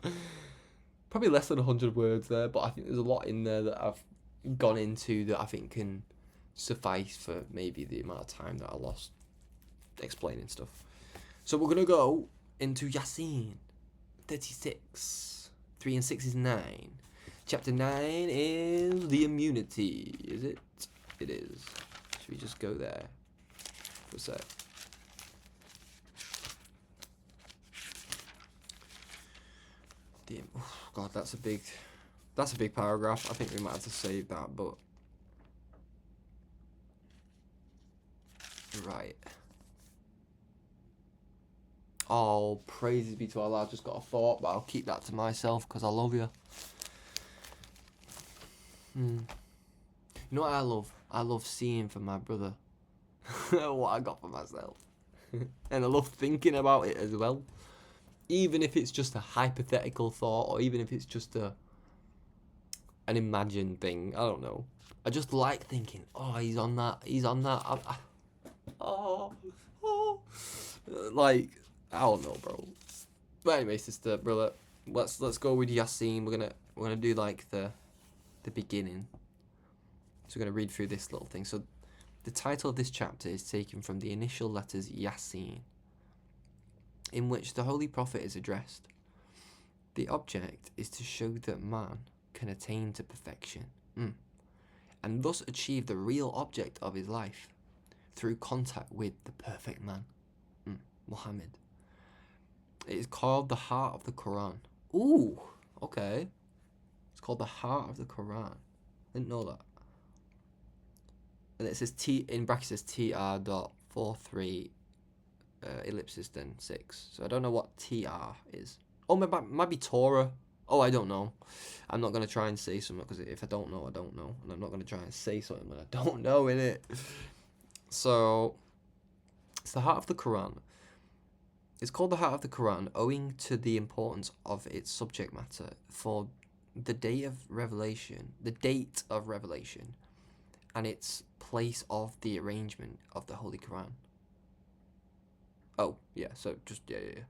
100 words there. But I think there's a lot in there that I've gone into that I think can suffice for maybe the amount of time that I lost explaining stuff. So we're gonna go into Yasin 36. 3 and 6 is 9. Chapter 9 is the immunity. Is it? It is. Should we just go there for a sec? Damn. Oh, God, that's a big paragraph. I think we might have to save that, but right. Oh, praises be to Allah. I've just got a thought, but I'll keep that to myself because I love you. You know what I love? I love seeing for my brother what I got for myself. And I love thinking about it as well. Even if it's just a hypothetical thought, or even if it's just an imagined thing. I don't know. I just like thinking, oh, he's on that. Oh. Like, I don't know, bro. But anyway, sister, brother, let's go with Yasin. We're gonna do like the beginning. So we're gonna read through this little thing. So the title of this chapter is taken from the initial letters Yasin, in which the Holy Prophet is addressed. The object is to show that man can attain to perfection, and thus achieve the real object of his life through contact with the perfect man, Muhammad. It is called the heart of the Quran. Ooh, okay. It's called the heart of the Quran. Didn't know that. And it says T in brackets, says TR.43 ellipsis then 6. So I don't know what TR is. Oh, might be Torah. Oh, I don't know. I'm not gonna try and say something because if I don't know, I don't know, and I'm not gonna try and say something when I don't know, innit? So it's the heart of the Quran. It's called the heart of the Quran owing to the importance of its subject matter for the date of revelation, and its place of the arrangement of the Holy Quran. Oh, yeah, so just, yeah.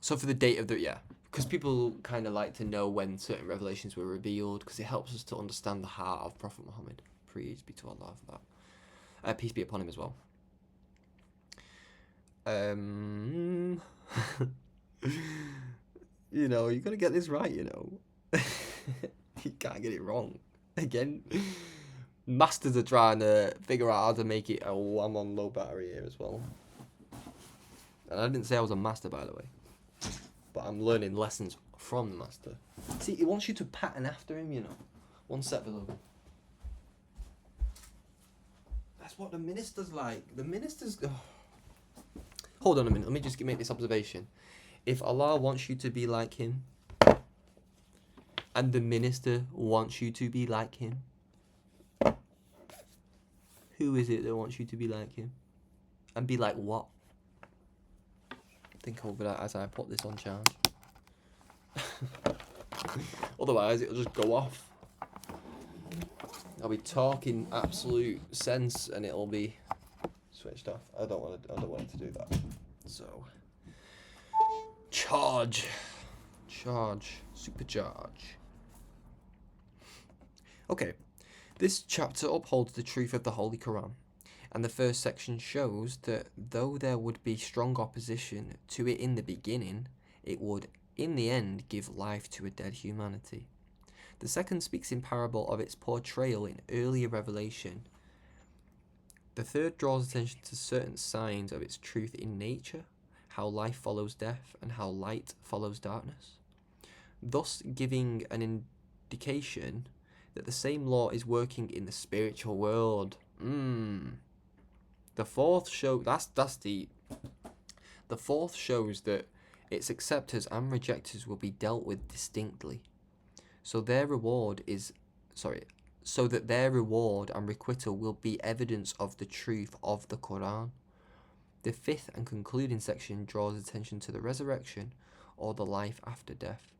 So for the date of because people kind of like to know when certain revelations were revealed, because it helps us to understand the heart of Prophet Muhammad. Praise be to Allah for that. Peace be upon him as well. You know, you gotta get this right, you know. You can't get it wrong. Again, masters are trying to figure out how to make it. Oh, I'm on low battery here as well. And I didn't say I was a master, by the way. But I'm learning lessons from the master. See, he wants you to pattern after him, you know. One step below. That's what the minister's like. The minister's... Oh. Hold on a minute. Let me just make this observation. If Allah wants you to be like him, and the minister wants you to be like him, who is it that wants you to be like him? And be like what? Think over that as I put this on charge. Otherwise, it'll just go off. I'll be talking absolute sense, and it'll be switched off. I don't want it to do that. So, charge, supercharge. Okay, this chapter upholds the truth of the Holy Quran. And the first section shows that though there would be strong opposition to it in the beginning, it would, in the end, give life to a dead humanity. The second speaks in parable of its portrayal in earlier revelation. The third draws attention to certain signs of its truth in nature, how life follows death, and how light follows darkness, thus giving an indication that the same law is working in the spiritual world. The fourth The fourth shows that its acceptors and rejectors will be dealt with distinctly, so that their reward and requital will be evidence of the truth of the Quran. The fifth and concluding section draws attention to the resurrection or the life after death,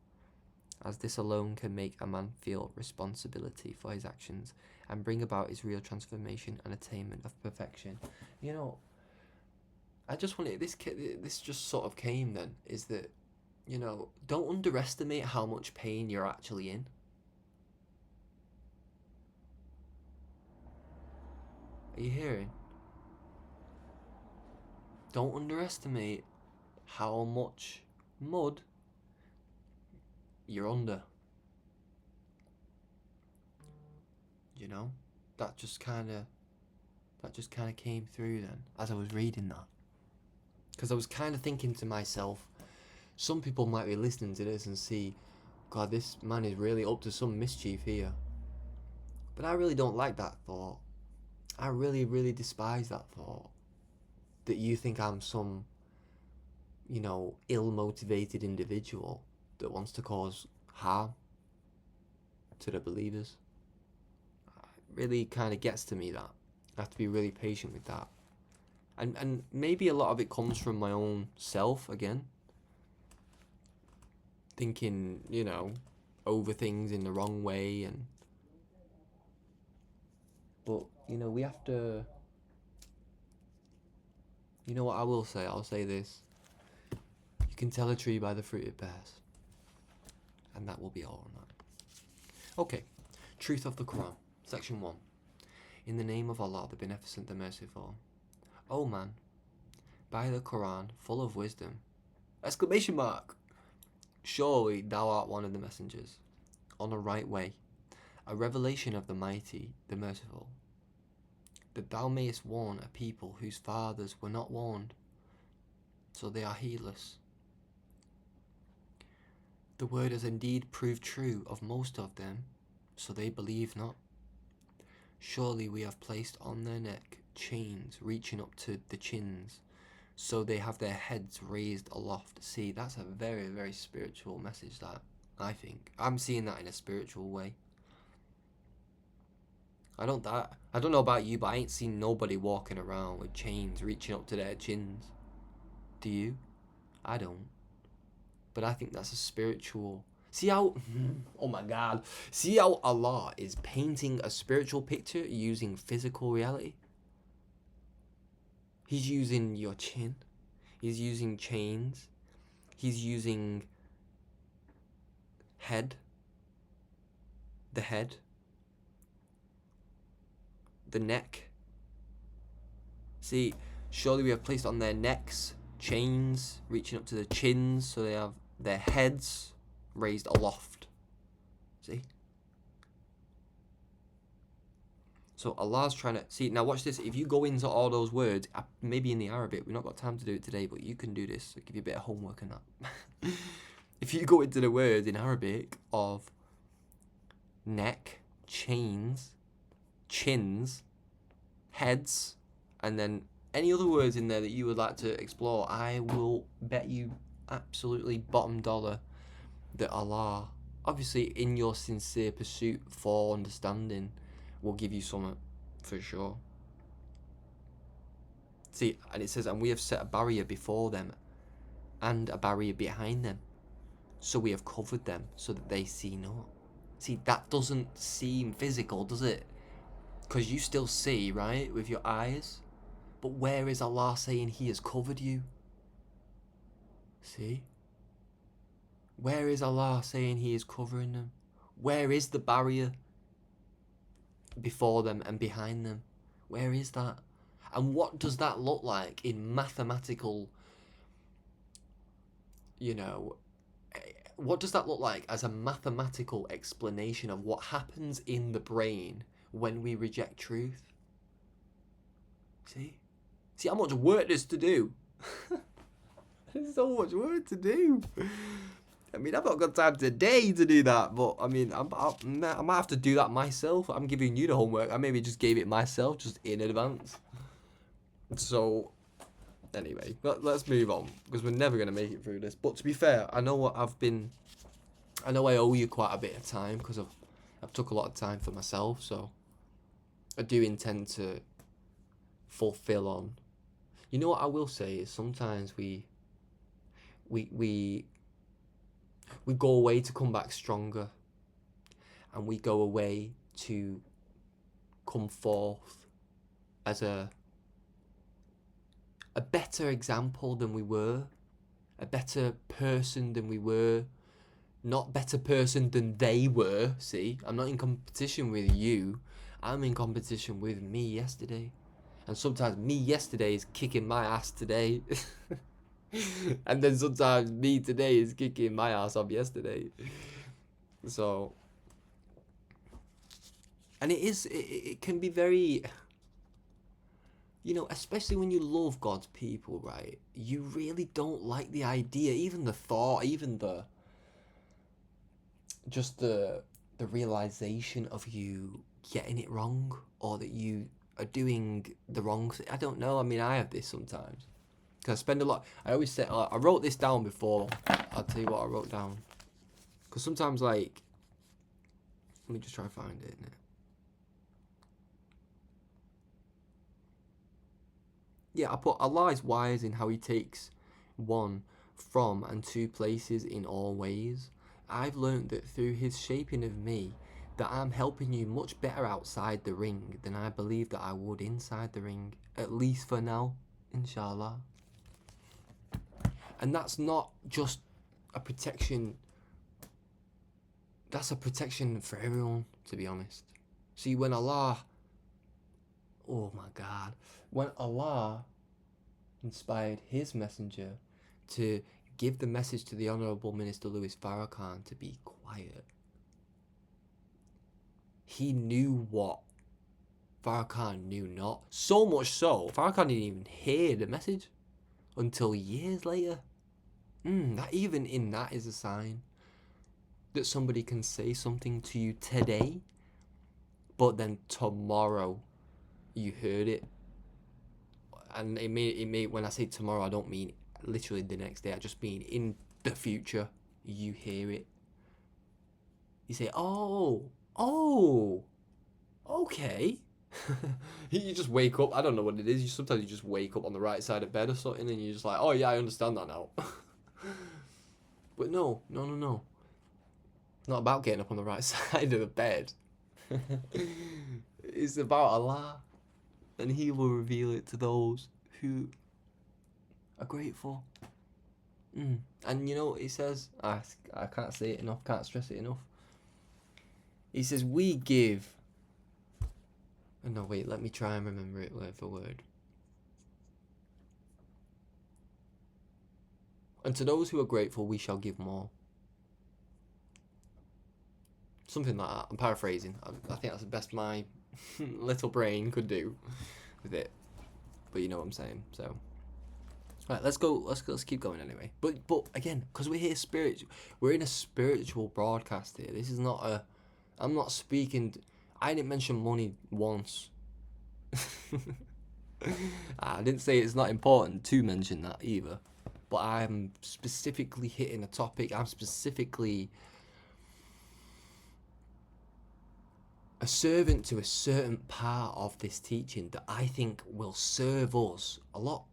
as this alone can make a man feel responsibility for his actions and bring about his real transformation and attainment of perfection. You know, I just wanted this just sort of came then, is that, you know, don't underestimate how much pain you're actually in. Are you hearing? Don't underestimate how much mud you're under. You know, that just kind of came through then as I was reading that, because I was kind of thinking to myself, some people might be listening to this and see, God, this man is really up to some mischief here. But I really don't like that thought. I really, really despise that thought, that you think I'm some ill-motivated individual that wants to cause harm to the believers. It really kind of gets to me that. I have to be really patient with that. And maybe a lot of it comes from my own self again. Thinking, over things in the wrong way. But, we have to... You know what I will say? I'll say this. You can tell a tree by the fruit it bears. And that will be all on that. Okay. Truth of the Quran. Section 1. In the name of Allah, the Beneficent, the Merciful. O man, by the Quran, full of wisdom. ! Surely thou art one of the messengers, on a right way, a revelation of the Mighty, the Merciful, that thou mayest warn a people whose fathers were not warned, so they are heedless. The word has indeed proved true of most of them, so they believe not. Surely we have placed on their neck chains reaching up to the chins, so they have their heads raised aloft. See, that's a very, very spiritual message, that, I think. I'm seeing that in a spiritual way. I don't know about you, but I ain't seen nobody walking around with chains reaching up to their chins. Do you? I don't. But I think that's a spiritual... See how... Oh my God. See how Allah is painting a spiritual picture using physical reality? He's using your chin. He's using chains. He's using head. The head. The neck. See, surely we have placed on their necks chains reaching up to the chins, so they have their heads raised aloft. See? So Allah's trying to... See, now watch this. If you go into all those words, maybe in the Arabic, we've not got time to do it today, but you can do this. I'll give you a bit of homework on that. If you go into the words in Arabic of neck, chains, chins, heads, and then any other words in there that you would like to explore, I will bet you absolutely bottom dollar that Allah, obviously in your sincere pursuit for understanding, will give you something for sure. See, and it says, and we have set a barrier before them and a barrier behind them, so we have covered them so that they see not. See, that doesn't seem physical, does it? Because you still see, right, with your eyes. But where is Allah saying He has covered you? See? Where is Allah saying He is covering them? Where is the barrier before them and behind them? Where is that? And what does that look like in mathematical, what does that look like as a mathematical explanation of what happens in the brain when we reject truth? See how much work there's to do. There's so much work to do. I mean, I've not got time today to do that, but I mean, I might have to do that myself. I'm giving you the homework. I maybe just gave it myself, just in advance. So, anyway, let's move on, because we're never going to make it through this. But to be fair, I know I owe you quite a bit of time, because I've took a lot of time for myself, so I do intend to fulfill on. You know what I will say is sometimes we go away to come back stronger, and we go away to come forth as a better example than we were, a better person than we were, not better person than they were. See, I'm not in competition with you, I'm in competition with me yesterday. And sometimes me yesterday is kicking my ass today. And then sometimes me today is kicking my ass off yesterday. So, and it can be very, especially when you love God's people, right? You really don't like the idea, even the thought, even the realization of you getting it wrong, or that you are doing the wrong thing. I don't know. I mean, I have this sometimes. Because I spend a lot. I always say, I wrote this down before. I'll tell you what I wrote down. Because sometimes, like, let me just try to find it. Yeah, I put Allah is wise in how He takes one from and to places in all ways. I've learned that through His shaping of me, that I'm helping you much better outside the ring than I believed that I would inside the ring, at least for now, inshallah. And that's not just a protection, that's a protection for everyone, to be honest. See, when Allah, oh my God, when Allah inspired His messenger to give the message to the Honourable Minister Louis Farrakhan to be quiet, He knew what Farrakhan knew not. So much so, Farrakhan didn't even hear the message until years later. That even in that is a sign that somebody can say something to you today, but then tomorrow you heard it. And it may when I say tomorrow, I don't mean literally the next day. I just mean in the future you hear it. You say, oh, okay. You just wake up. I don't know what it is. Sometimes you just wake up on the right side of bed or something, and you're just like, oh yeah, I understand that now. But no. It's not about getting up on the right side of the bed. It's about Allah, and He will reveal it to those who are grateful. And you know what He says? I can't say it enough, can't stress it enough. He says, we give... Oh, no, wait, let me try and remember it word for word. And to those who are grateful, we shall give more. Something like that. I'm paraphrasing. I think that's the best my little brain could do with it. But you know what I'm saying. So, right, let's go. Let's keep going anyway. But again, because we're here we're in a spiritual broadcast here. This is not a. I'm not speaking. I didn't mention money once. I didn't say it's not important to mention that either. But I'm specifically hitting a topic. I'm specifically a servant to a certain part of this teaching that I think will serve us a lot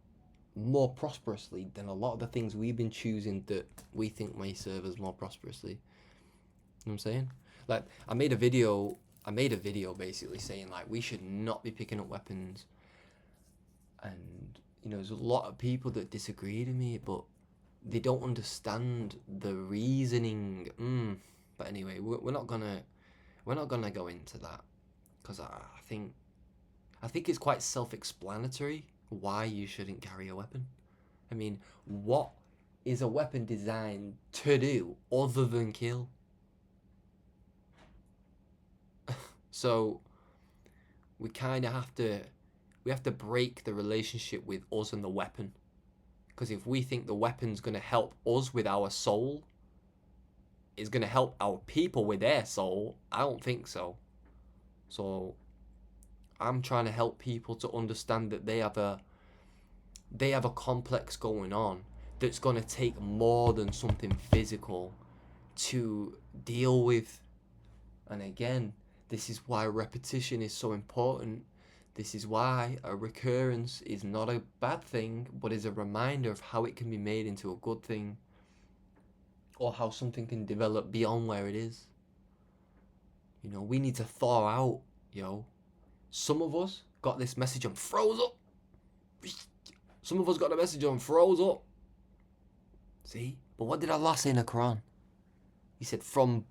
more prosperously than a lot of the things we've been choosing that we think may serve us more prosperously. You know what I'm saying? Like, I made a video basically saying, like, we should not be picking up weapons. And, you know, there's a lot of people that disagree with me, but they don't understand the reasoning. But anyway, we're not gonna go into that, because I think it's quite self-explanatory why you shouldn't carry a weapon. I mean, what is a weapon designed to do other than kill? So we kind of have to break the relationship with us and the weapon, because if we think the weapon's going to help us with our soul, is going to help our people with their soul, I don't think so. So I'm trying to help people to understand that they have a complex going on that's going to take more than something physical to deal with. And again, this is why repetition is so important. This is why a recurrence is not a bad thing, but is a reminder of how it can be made into a good thing, or how something can develop beyond where it is. You know, we need to thaw out, Some of us got this message and froze up. Some of us got the message and froze up. See? But what did Allah say in the Quran? He said, from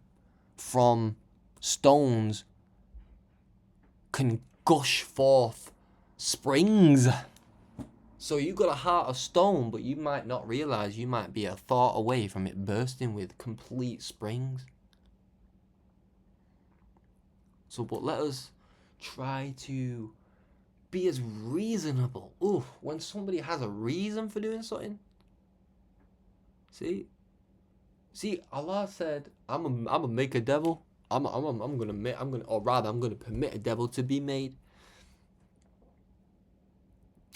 stones can gush forth springs. So you got a heart of stone, but you might not realize you might be a thought away from it bursting with complete springs. So, but let us try to be as reasonable. When somebody has a reason for doing something. See, Allah said, I'm gonna make a devil. I'm gonna permit a devil to be made.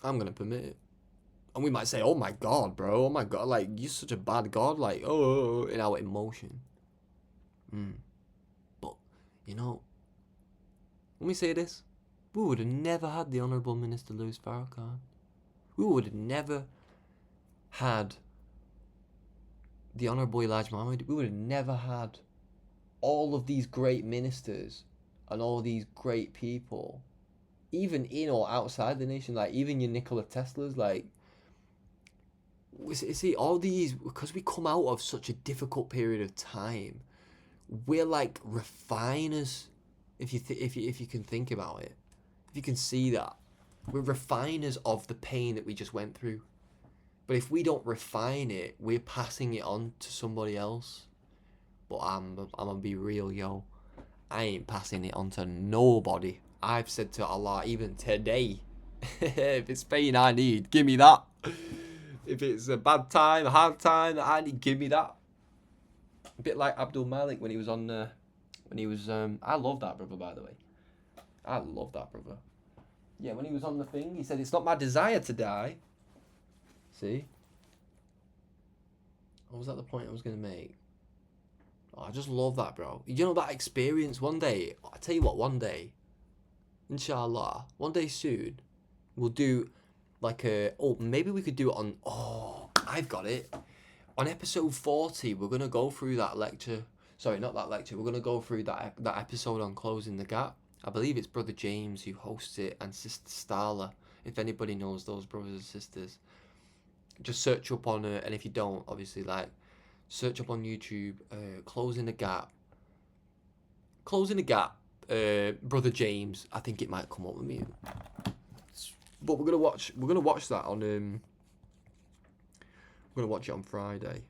I'm gonna permit it. And we might say, oh my God, bro, oh my God, like, you're such a bad God, like, oh, in our emotion. But, you know, let me say this. We would have never had the Honourable Minister Louis Farrakhan. We would have never had the Honourable Elijah Muhammad. We would have never had all of these great ministers and all these great people, even in or outside the nation, like even your Nikola Teslas, like, see, all these, because we come out of such a difficult period of time, we're like refiners, if you can think about it, if you can see that, we're refiners of the pain that we just went through. But if we don't refine it, we're passing it on to somebody else. But I'm gonna be real, yo. I ain't passing it on to nobody. I've said to Allah, even today, if it's pain I need, give me that. If it's a bad time, a hard time that I need, give me that. A bit like Abdul Malik when he was on, I love that brother, by the way. I love that brother. Yeah, when he was on the thing, he said, it's not my desire to die. See? What was that the point I was going to make? Oh, I just love that, bro. You know, that experience one day, I tell you what, one day, inshallah, one day soon, we'll do like maybe we could do it on, I've got it. On episode 40, we're going to go through that lecture. Sorry, not that lecture. We're going to go through that episode on Closing the Gap. I believe it's Brother James who hosts it and Sister Starla, if anybody knows those brothers and sisters. Just search up on, and if you don't, obviously, like, search up on YouTube, Closing the Gap. Closing the Gap, Brother James. I think it might come up with me. But we're gonna watch that on we're gonna watch it on Friday.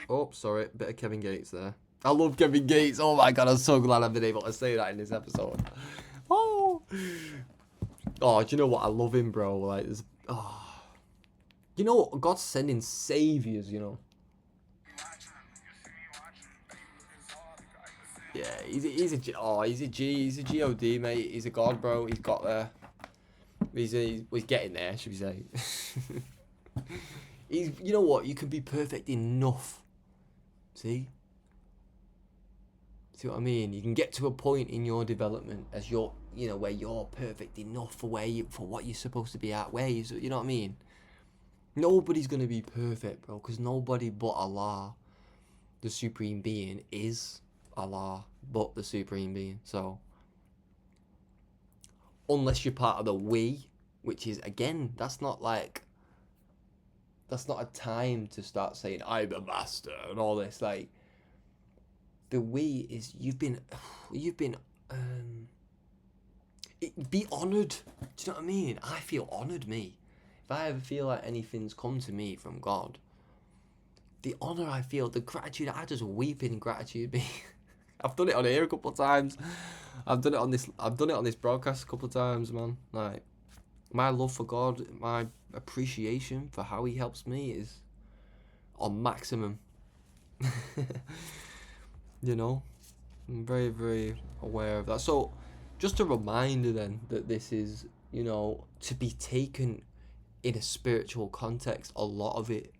Oh, sorry, bit of Kevin Gates there. I love Kevin Gates. Oh my God, I'm so glad I've been able to say that in this episode. Oh, do you know what? I love him, bro. Like, you know, God's sending saviors, you know. Yeah, he's a G, he's a God, mate. He's a God, bro. He's got there. He's getting there, should we say? You know what? You can be perfect enough. See what I mean? You can get to a point in your development as where you're perfect enough for what you're supposed to be at. You know what I mean? Nobody's gonna be perfect, bro, because nobody but Allah, the Supreme Being, is Allah but the Supreme Being. So unless you're part of the we, which is, again, that's not a time to start saying I'm a master and all this. Like, the we is be honoured. Do you know what I mean? I feel honoured, me. If I ever feel like anything's come to me from God, the honour I feel, the gratitude, I just weep in gratitude, me. I've done it on here a couple of times. I've done it on this broadcast a couple of times, man. Like, my love for God, my appreciation for how he helps me is on maximum. You know, I'm very, very aware of that. So, just a reminder then that this is, you know, to be taken in a spiritual context, a lot of it.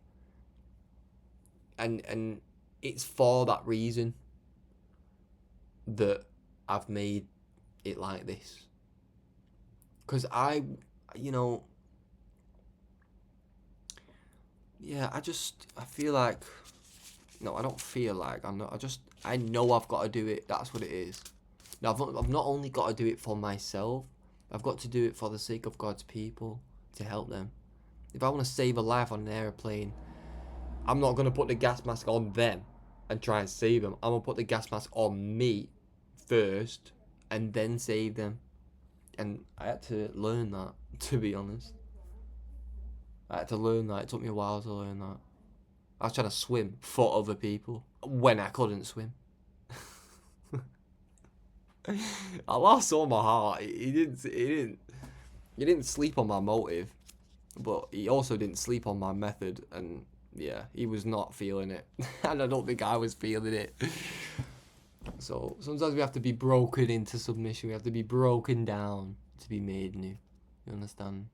And it's for that reason that I've made it like this. Because I feel like, no, I don't feel like, I know I've got to do it. That's what it is. Now, I've not only got to do it for myself, I've got to do it for the sake of God's people, to help them. If I want to save a life on an airplane, I'm not going to put the gas mask on them and try and save them. I'm going to put the gas mask on me first and then save them. And I had to learn that, to be honest. I had to learn that. It took me a while to learn that. I was trying to swim for other people when I couldn't swim. Allah saw my heart. He didn't sleep on my motive, but he also didn't sleep on my method. And yeah, he was not feeling it, and I don't think I was feeling it. So sometimes we have to be broken into submission. We have to be broken down to be made new. You understand?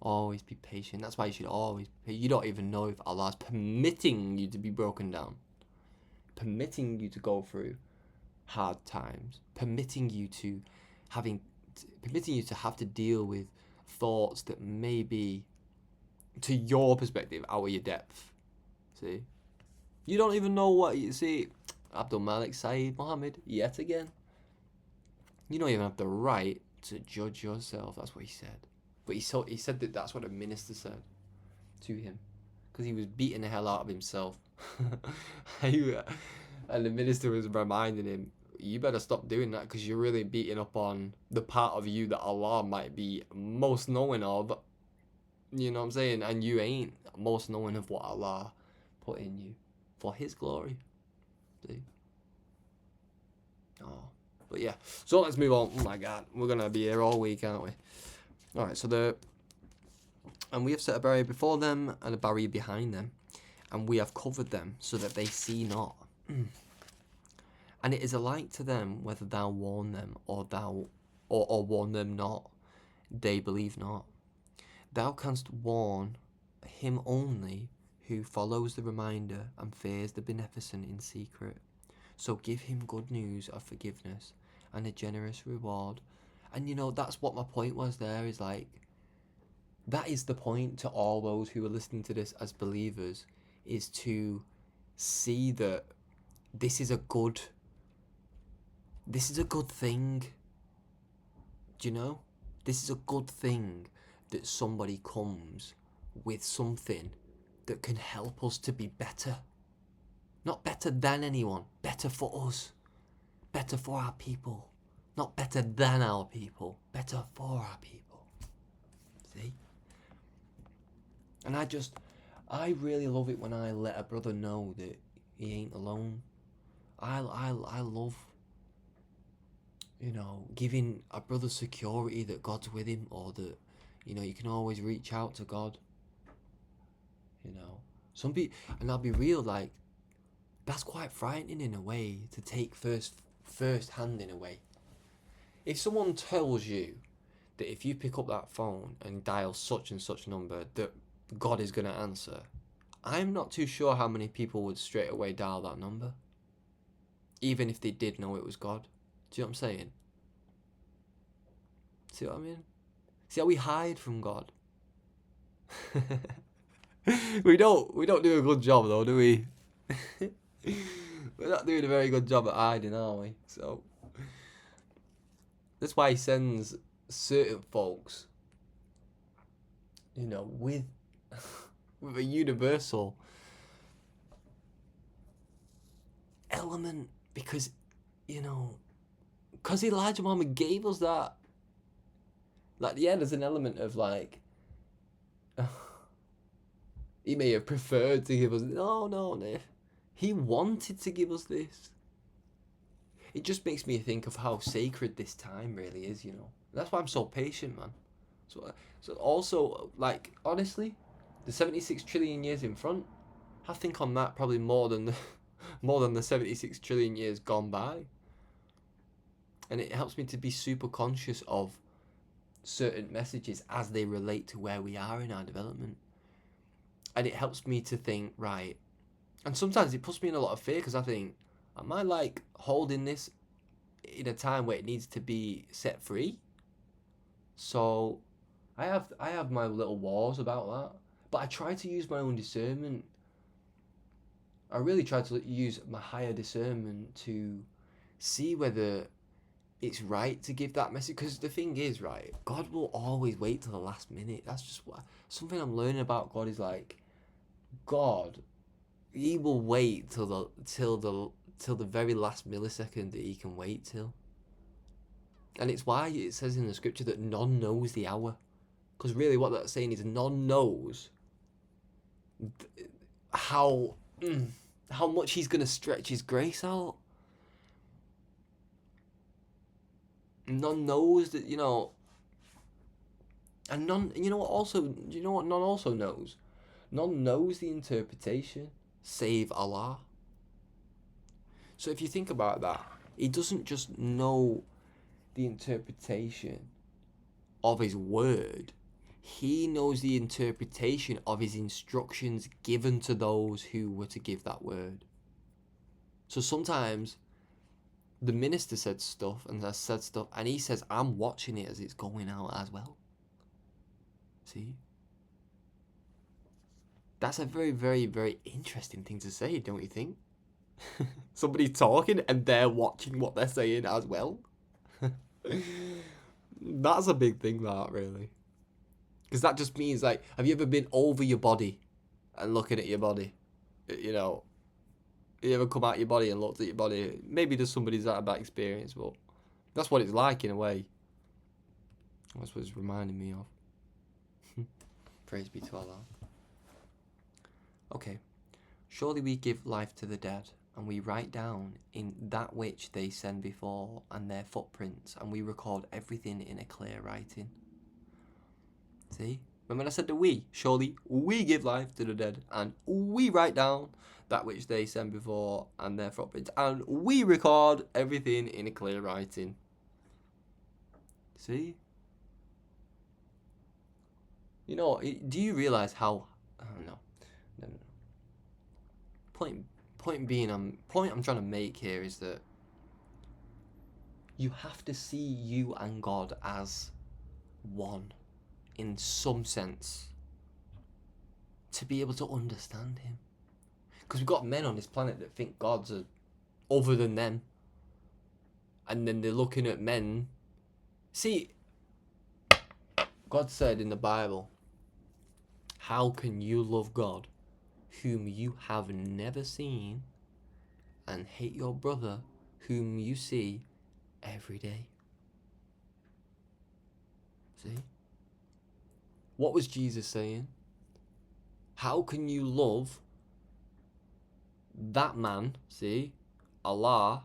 Always be patient. That's why you should always be. You don't even know if Allah's permitting you to be broken down, permitting you to go through hard times, permitting you to have to deal with thoughts that may be, to your perspective, out of your depth. See, you don't even know what you see. Abdul Malik Saeed Muhammad, yet again. You don't even have the right to judge yourself. That's what he said. But he said that that's what a minister said to him, because he was beating the hell out of himself. And the minister was reminding him, you better stop doing that, because you're really beating up on the part of you that Allah might be most knowing of. You know what I'm saying? And you ain't most knowing of what Allah put in you for His glory. See? Oh. But yeah, so let's move on. Oh my God, we're going to be here all week, aren't we? Alright, and we have set a barrier before them and a barrier behind them, and we have covered them so that they see not. And it is alike to them whether thou warn them or warn them not, they believe not. Thou canst warn him only who follows the reminder and fears the beneficent in secret. So give him good news of forgiveness and a generous reward. And you know, that's what my point was there, is like, that is the point to all those who are listening to this as believers, is to see that this is a good thing. Do you know? This is a good thing that somebody comes with something that can help us to be better. Not better than anyone, better for us, better for our people. Not better than our people, better for our people. See? And I really love it when I let a brother know that he ain't alone. I love, you know, giving a brother security that God's with him, or that, you know, you can always reach out to God. You know, some people, and I'll be real, like, that's quite frightening in a way to take first hand in a way. If someone tells you that if you pick up that phone and dial such and such number that God is going to answer, I'm not too sure how many people would straight away dial that number, even if they did know it was God. Do you know what I'm saying? See what I mean? See how we hide from God? We don't do a good job though, do we? We're not doing a very good job at hiding, are we? So that's why He sends certain folks, you know, with a universal element, because, you know, because Elijah Muhammad gave us that. Like, yeah, there's an element of like, he may have preferred to give us, no. He wanted to give us this. It just makes me think of how sacred this time really is, you know. That's why I'm so patient, man. So also, like, honestly, the 76 trillion years in front, I think on that probably more than the 76 trillion years gone by. And it helps me to be super conscious of certain messages as they relate to where we are in our development. And it helps me to think, right, and sometimes it puts me in a lot of fear, because I think, am I like holding this in a time where it needs to be set free? So I have my little wars about that, but I try to use my own discernment. I really try to use my higher discernment to see whether it's right to give that message. Because the thing is, right, God will always wait till the last minute. That's just something I'm learning about God, is like, God, He will wait till the very last millisecond that He can wait till. And it's why it says in the scripture that none knows the hour. Because really what that's saying is none knows how much He's going to stretch His grace out. None knows that, you know. And none, you know what none also knows? None knows the interpretation, save Allah. So if you think about that, He doesn't just know the interpretation of His word, He knows the interpretation of his instructions given to those who were to give that word. So sometimes the minister said stuff and has said stuff, and he says, I'm watching it as it's going out as well. See? That's a very, very, very interesting thing to say, don't you think? Somebody talking and they're watching what they're saying as well. That's a big thing, that, really. Because that just means, like, have you ever been over your body and looking at your body? You know, you ever come out your body and looked at your body? Maybe there's somebody's had that experience, but that's what it's like in a way. That's what it's reminding me of. Praise be to Allah. Okay. Surely we give life to the dead, and we write down in that which they send before and their footprints, and we record everything in a clear writing. See? Remember I said the we? Surely we give life to the dead, and we write down that which they send before and their footprints, and we record everything in a clear writing. See? You know, do you realise how... No. Point I'm trying to make here is that you have to see you and God as one in some sense to be able to understand him. Because we've got men on this planet that think God's other than them, and then they're looking at men. See, God said in the Bible, how can you love God whom you have never seen and hate your brother whom you see every day? See? What was Jesus saying? How can you love that man, see, Allah,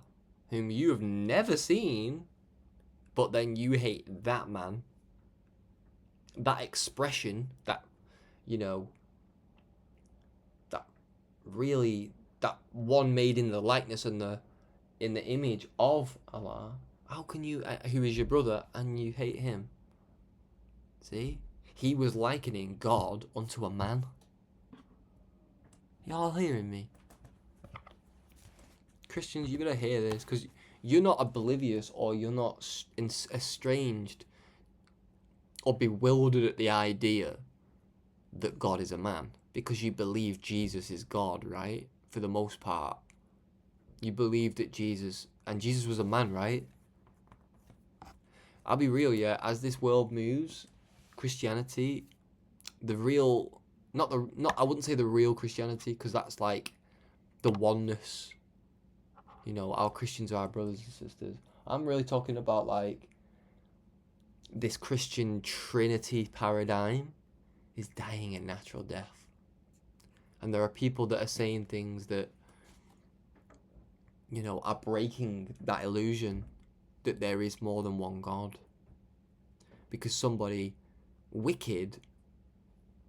whom you have never seen, but then you hate that man? That expression, that, you know, that one made in the likeness and in the image of Allah. How can you, who is your brother, and you hate him? See? He was likening God unto a man. Y'all hearing me? Christians, you better hear this, because you're not oblivious, or you're not estranged or bewildered at the idea that God is a man, because you believe Jesus is God, right? For the most part. You believe that Jesus was a man, right? I'll be real, yeah, as this world moves, Christianity, the real, I wouldn't say the real Christianity, because that's like the oneness. You know, our Christians are our brothers and sisters. I'm really talking about like this Christian Trinity paradigm is dying a natural death. And there are people that are saying things that, you know, are breaking that illusion that there is more than one God. Because somebody wicked,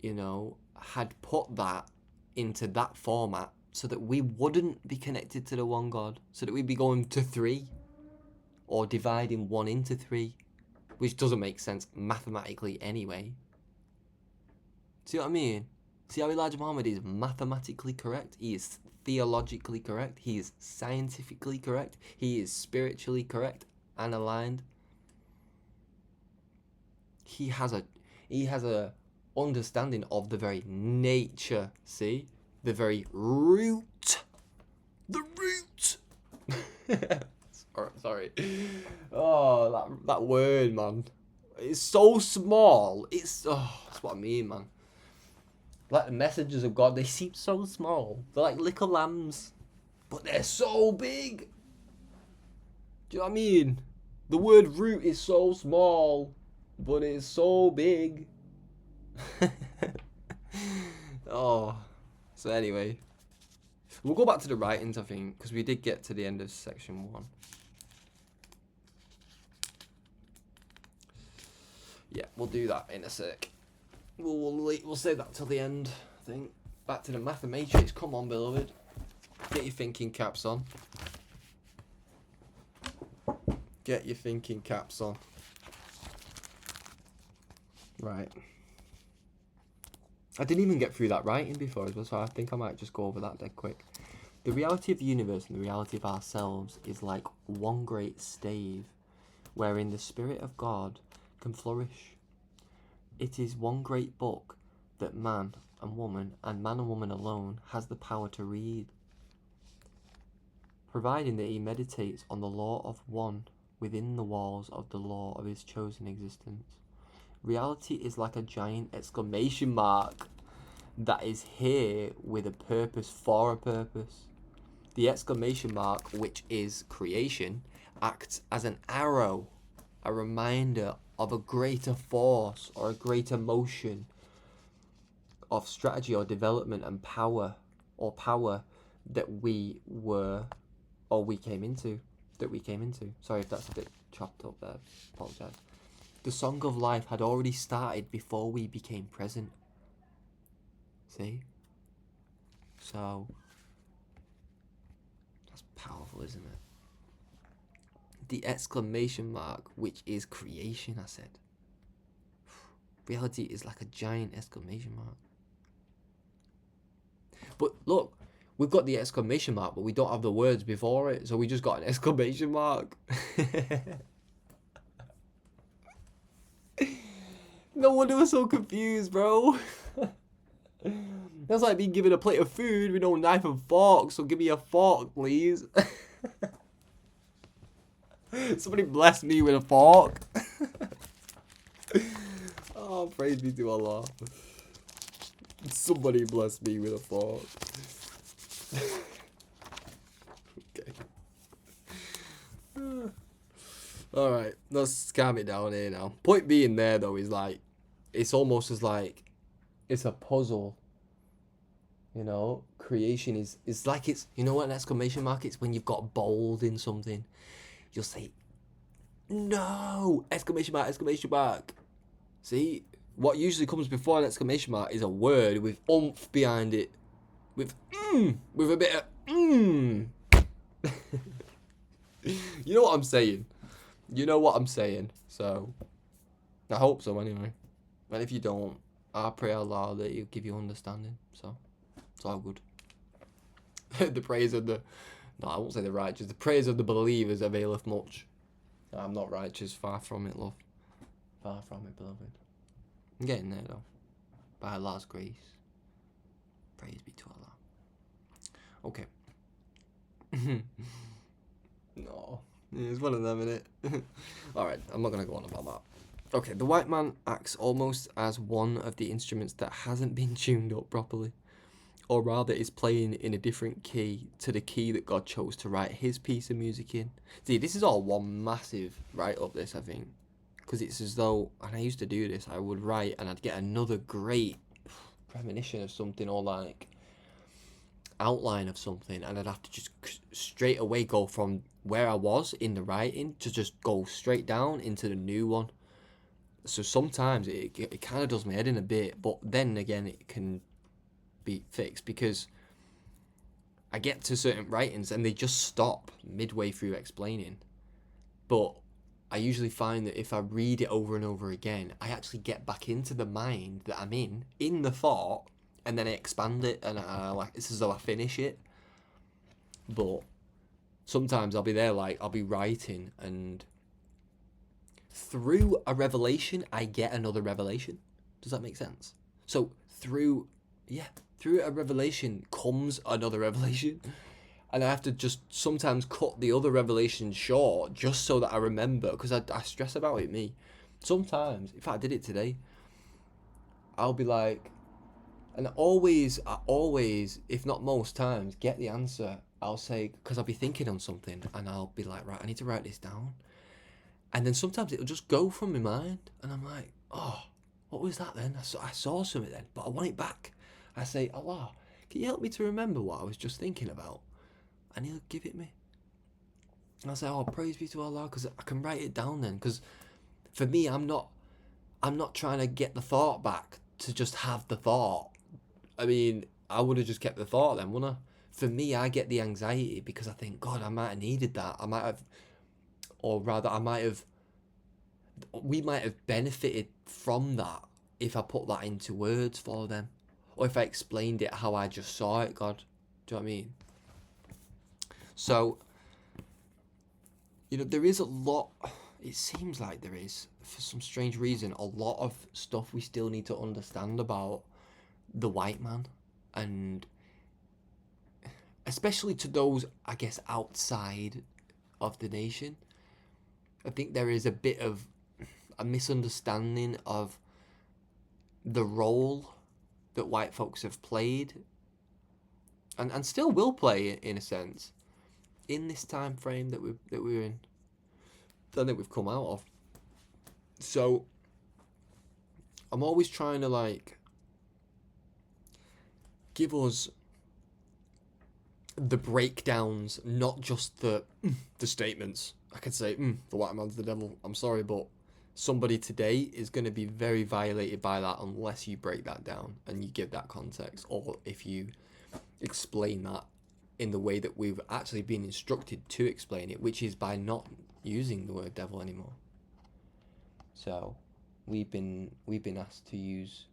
you know, had put that into that format so that we wouldn't be connected to the one God, so that we'd be going to three, or dividing one into three, which doesn't make sense mathematically anyway. See what I mean? See how Elijah Muhammad is mathematically correct? He is theologically correct. He is scientifically correct. He is spiritually correct and aligned. He has a understanding of the very nature, see? The very root. The root! Sorry. Oh, that word, man. It's so small. That's what I mean, man. Like the messengers of God, they seem so small. They're like little lambs, but they're so big. Do you know what I mean? The word root is so small, but it's so big. So anyway, we'll go back to the writings, I think, because we did get to the end of section 1. Yeah, we'll do that in a sec. We'll say that till the end, I think. Back to the mathematrix. Come on, beloved. Get your thinking caps on. Get your thinking caps on. Right. I didn't even get through that writing before as well, so I think I might just go over that dead quick. The reality of the universe and the reality of ourselves is like one great stave, wherein the Spirit of God can flourish. It is one great book that man and woman alone has the power to read, providing that he meditates on the law of one within the walls of the law of his chosen existence. Reality is like a giant exclamation mark that is here with a purpose for a purpose. The exclamation mark, which is creation, acts as an arrow, a reminder of a greater force or a greater motion of strategy or development and power that we came into. Sorry if that's a bit chopped up there. Apologise. The song of life had already started before we became present. See? So, that's powerful, isn't it? The exclamation mark, which is creation, I said. Reality is like a giant exclamation mark. But look, we've got the exclamation mark, but we don't have the words before it, so we just got an exclamation mark. No wonder we're so confused, bro. That's like being given a plate of food with no knife and fork, so give me a fork, please. Somebody bless me with a fork. Oh, praise be to Allah. Somebody bless me with a fork. Okay. Alright, let's calm it down here now. Point being there, though, is like, it's almost as like, it's a puzzle. You know, creation is like it's, you know what an exclamation mark is? When you've got bold in something. You'll say, no! Exclamation mark. See? What usually comes before an exclamation mark is a word with oomph behind it. With a bit of You know what I'm saying? So, I hope so anyway. And if you don't, I pray Allah that He'll give you understanding. So, it's all good. The praise of the... No, I won't say the righteous. The praise of the believers availeth much. I'm not righteous. Far from it, love. Far from it, beloved. I'm getting there, though. By Allah's grace. Praise be to Allah. Okay. No. It's one of them, innit? Alright, I'm not going to go on about that. Okay, the white man acts almost as one of the instruments that hasn't been tuned up properly. Or rather is playing in a different key to the key that God chose to write his piece of music in. See, this is all one massive write-up, this, I think. Because it's as though, and I used to do this, I would write and I'd get another great premonition of something or like outline of something, and I'd have to just straight away go from where I was in the writing to just go straight down into the new one. So sometimes it kind of does my head in a bit, but then again it can be fixed because I get to certain writings and they just stop midway through explaining. But I usually find that if I read it over and over again, I actually get back into the mind that I'm in the thought, and then I expand it, and it's as though I finish it. But sometimes I'll be there, like, I'll be writing, and through a revelation, I get another revelation. Does that make sense? So through a revelation comes another revelation. And I have to just sometimes cut the other revelation short just so that I remember, because I stress about it, me. Sometimes, in fact, I did it today, I'll be like, and I always, if not most times, get the answer. I'll say, because I'll be thinking on something, and I'll be like, right, I need to write this down. And then sometimes it'll just go from my mind, and I'm like, oh, what was that then? I saw something then, but I want it back. I say, Allah, can you help me to remember what I was just thinking about? And He'll give it me. And I'll say, oh, praise be to Allah, because I can write it down then. Because for me, I'm not trying to get the thought back to just have the thought. I mean, I would have just kept the thought then, wouldn't I? For me, I get the anxiety because I think, God, I might have needed that. We might have benefited from that if I put that into words for them. or if I explained it how I just saw it, God. Do you know what I mean? So, you know, there is a lot, it seems like there is, for some strange reason, a lot of stuff we still need to understand about the white man, and especially to those, I guess, outside of the nation. I think there is a bit of a misunderstanding of the role that white folks have played, and still will play in a sense, in this time frame that we're in, that we've come out of. So I'm always trying to like give us the breakdowns, not just the statements. I could say the white man's the devil. I'm sorry, but somebody today is going to be very violated by that unless you break that down and you give that context, or if you explain that in the way that we've actually been instructed to explain it, which is by not using the word devil anymore. So we've been asked to use,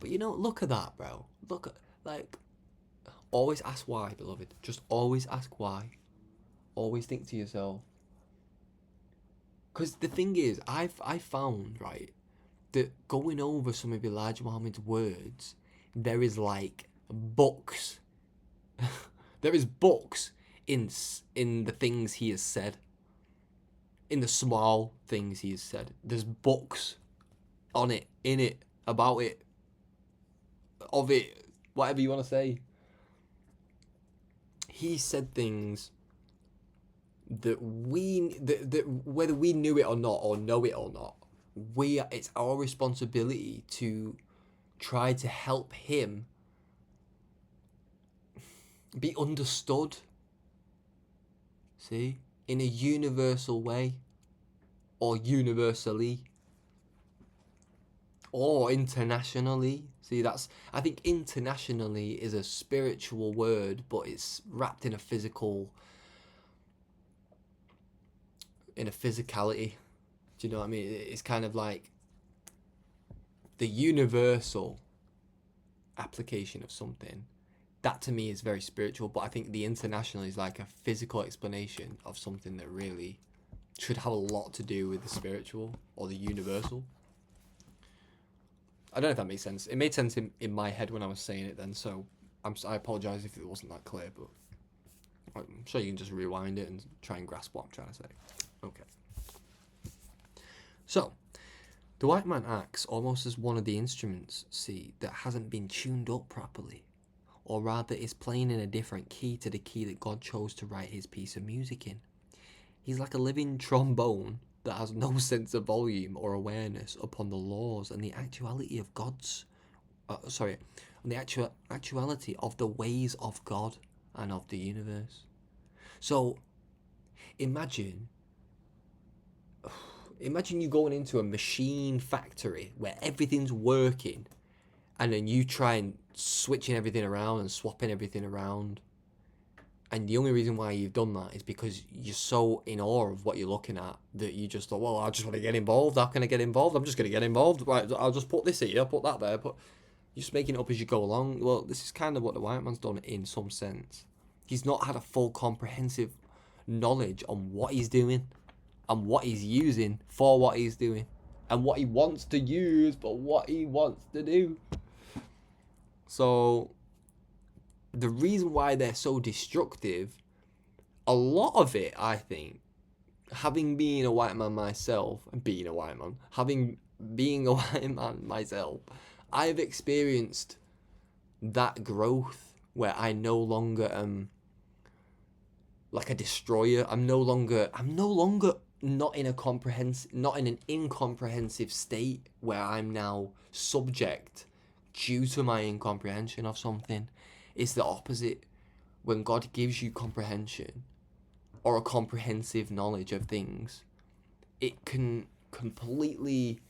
but you know, look at that, bro. Look at, like, always ask why, beloved. Just always ask why. Always think to yourself, because the thing is, I found, right, that going over some of Elijah Muhammad's words, there is like books. There is books in the things he has said. In the small things he has said, there's books on it, in it, about it, of it, whatever you want to say. He said things that whether we knew it or not, or know it or not, it's our responsibility to try to help him be understood. See, in a universal way, or universally, or internationally. See, I think internationally is a spiritual word, but it's wrapped in a physicality. Do you know what I mean? It's kind of like the universal application of something. That to me is very spiritual, but I think the international is like a physical explanation of something that really should have a lot to do with the spiritual or the universal. I don't know if that makes sense. It made sense in my head when I was saying it then, so I apologise if it wasn't that clear, but I'm sure you can just rewind it and try and grasp what I'm trying to say. Okay. So, the white man acts almost as one of the instruments, see, that hasn't been tuned up properly, or rather is playing in a different key to the key that God chose to write his piece of music in. He's like a living trombone that has no sense of volume or awareness upon the laws and the actuality of actuality of the ways of God and of the universe. So, imagine you going into a machine factory where everything's working, and then you try and switching everything around and swapping everything around. And the only reason why you've done that is because you're so in awe of what you're looking at that you just thought, well, I just want to get involved. How can I get involved? I'm just going to get involved. Right, I'll just put this here, put that there. But you're just making it up as you go along. Well, this is kind of what the white man's done in some sense. He's not had a full comprehensive knowledge on what he's doing and what he's using for what he's doing and what he wants to use, but what he wants to do. So the reason why they're so destructive, a lot of it, I think, having been a white man myself, being a white man myself, I've experienced that growth where I no longer am like a destroyer. I'm no longer not in an incomprehensive state where I'm now subject due to my incomprehension of something. It's the opposite. When God gives you comprehension or a comprehensive knowledge of things, it can completely,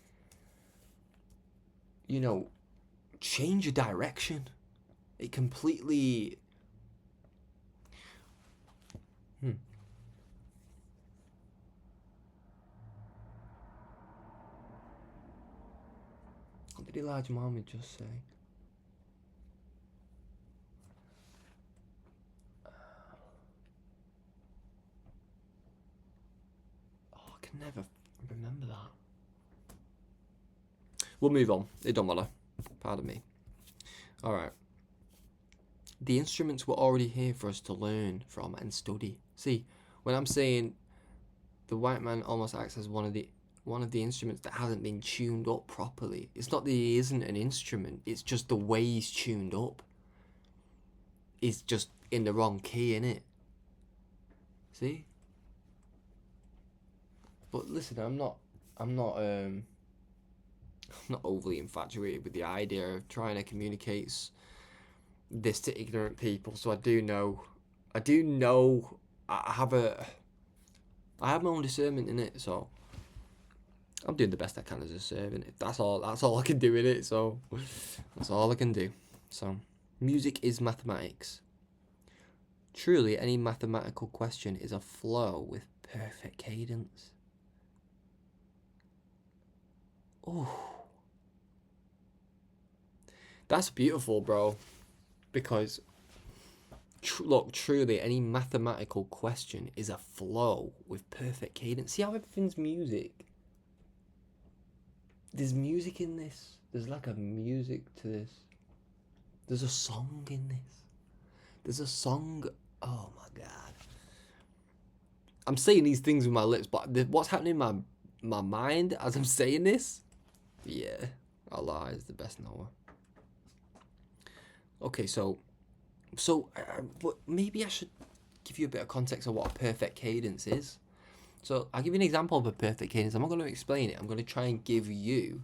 change your direction. It completely... What did Elijah Muhammad just say? can never remember that. We'll move on. It don't matter. Pardon me. Alright. The instruments were already here for us to learn from and study. See, when I'm saying the white man almost acts as one of the instruments that hasn't been tuned up properly, it's not that he isn't an instrument, it's just the way he's tuned up. It's just in the wrong key, innit? See? But listen, I'm not overly infatuated with the idea of trying to communicate this to ignorant people. So I have my own discernment in it. So I'm doing the best I can as a servant. That's all I can do in it. So that's all I can do. So music is mathematics. Truly, any mathematical question is a flow with perfect cadence. Oh, that's beautiful, bro. Because, look, truly, any mathematical question is a flow with perfect cadence. See how everything's music? There's music in this. There's like a music to this. There's a song in this. There's a song. Oh my God. I'm saying these things with my lips, but what's happening in my mind as I'm saying this? Yeah, Allah is the best knower. Okay, so maybe I should give you a bit of context of what a perfect cadence is. So I'll give you an example of a perfect cadence. I'm not going to explain it. I'm going to try and give you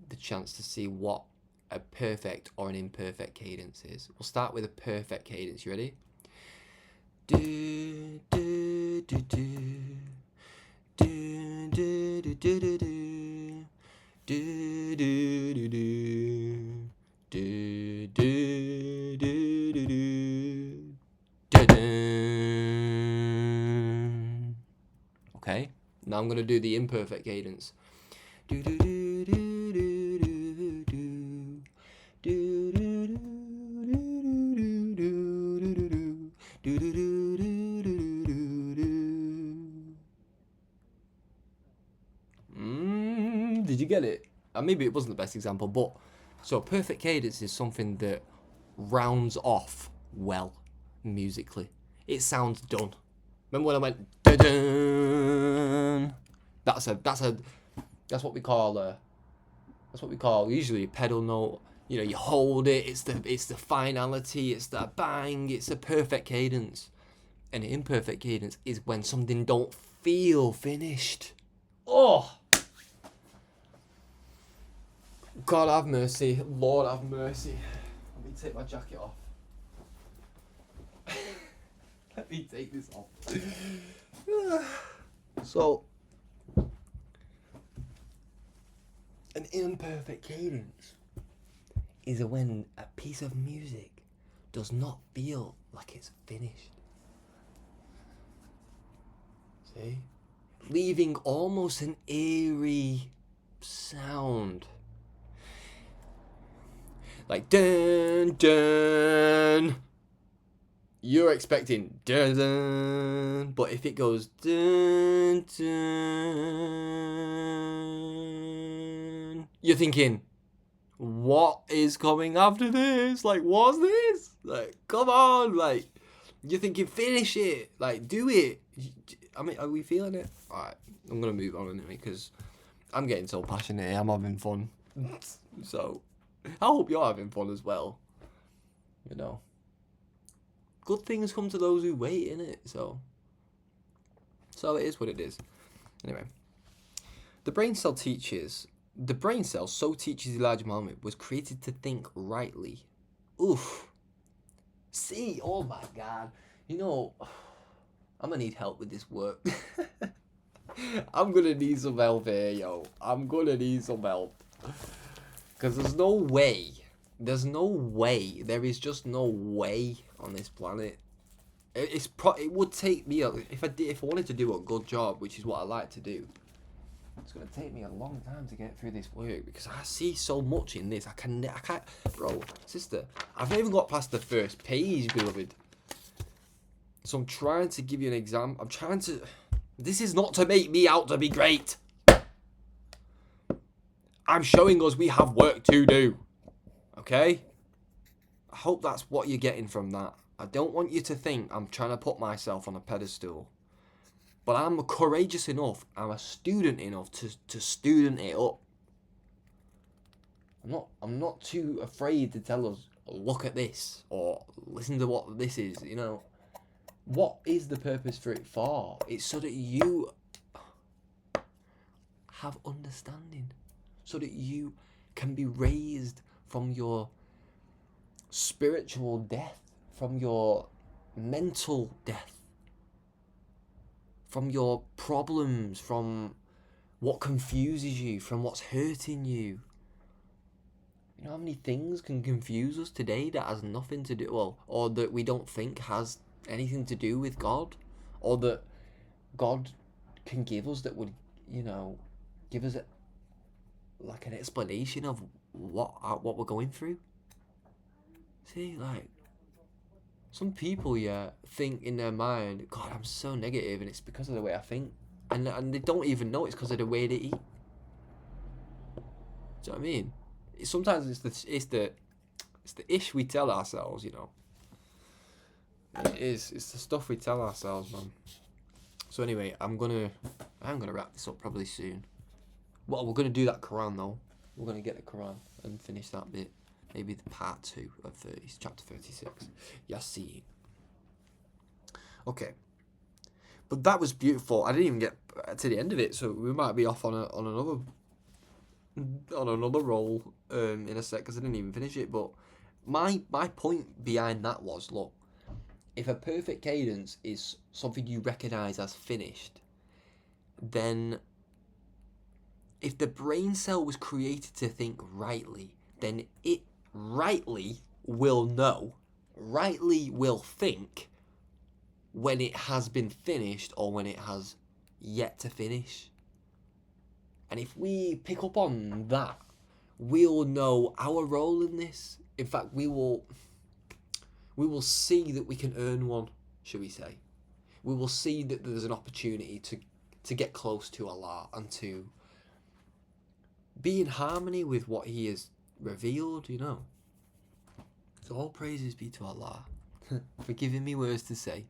the chance to see what a perfect or an imperfect cadence is. We'll start with a perfect cadence. You ready? Do, do, do, do. Do, do, do, do, do, do. Do, do, do, do. Do, do, do, do, do. Da-dun. Okay, now I'm going to do the imperfect cadence. Do, do, do, do, do, do, do. Do, do, do, do, do, do, do, do. Do, do, do, do, do, do, do. Did you get it? Maybe it wasn't the best example, but so perfect cadence is something that rounds off well musically. It sounds done. Remember when I went da-dun? That's what we call usually a pedal note. You know, you hold it. It's the finality. It's the bang. It's a perfect cadence. An imperfect cadence is when something don't feel finished. Oh. God have mercy. Lord have mercy. Let me take my jacket off. Let me take this off. So, an imperfect cadence is when a piece of music does not feel like it's finished. See? Leaving almost an eerie sound. Like dun dun. You're expecting dun dun, but if it goes dun dun, you're thinking, what is coming after this? Like, what's this? Like, come on, like, you're thinking, finish it, like, do it. I mean, are we feeling it? All right, I'm gonna move on anyway because I'm getting so passionate. I'm having fun, so. I hope you're having fun as well. You know. Good things come to those who wait, innit? So it is what it is. Anyway. The brain cell so teaches Elijah Muhammad, was created to think rightly. Oof. See, oh my God. You know, I'm gonna need help with this work. I'm gonna need some help here, yo. I'm gonna need some help. Because there is just no way on this planet. It would take me, if I wanted to do a good job, which is what I like to do, it's going to take me a long time to get through this work, because I see so much in this. I can't, bro, sister, I've not even got past the first page, beloved. So I'm trying to give you an example. This is not to make me out to be great. I'm showing us we have work to do. Okay? I hope that's what you're getting from that. I don't want you to think I'm trying to put myself on a pedestal. But I'm courageous enough, I'm a student enough to student it up. I'm not too afraid to tell us, look at this, or listen to what this is, you know. What is the purpose for it for? It's so that you have understanding. So that you can be raised from your spiritual death, from your mental death, from your problems, from what confuses you, from what's hurting you. You know how many things can confuse us today that has nothing to do, well, or that we don't think has anything to do with God, or that God can give us that would, you know, give us like an explanation of what we're going through. See, like, some people, think in their mind, God, I'm so negative, and it's because of the way I think, and they don't even know it's because of the way they eat. Do you know what I mean? Sometimes it's the ish we tell ourselves, you know. It's the stuff we tell ourselves, man. So anyway, I'm gonna wrap this up probably soon. Well, we're gonna do that Quran though. We're gonna get the Quran and finish that bit. Maybe the part 2 of chapter 36. Yasin. Okay. But that was beautiful. I didn't even get to the end of it, so we might be off on another roll in a sec because I didn't even finish it. But my point behind that was, look, if a perfect cadence is something you recognise as finished, then if the brain cell was created to think rightly, then it rightly will know, rightly will think when it has been finished or when it has yet to finish. And if we pick up on that, we'll know our role in this. In fact, we will see that we can earn one, shall we say. We will see that there's an opportunity to get close to Allah and to be in harmony with what He has revealed, you know. So all praises be to Allah for giving me words to say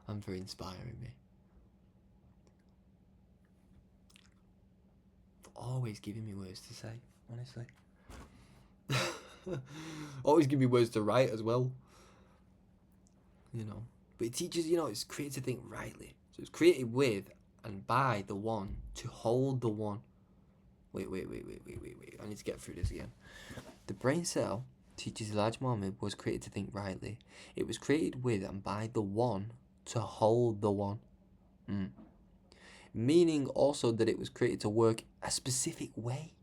and for inspiring me. For always giving me words to say, honestly. Always give me words to write as well. You know. But it teaches, you know, it's created to think rightly. So it's created with and by the one to hold the one. Wait. I need to get through this again. The brain cell, teaches Elijah Muhammad, was created to think rightly. It was created with and by the one to hold the one. Meaning also that it was created to work a specific way.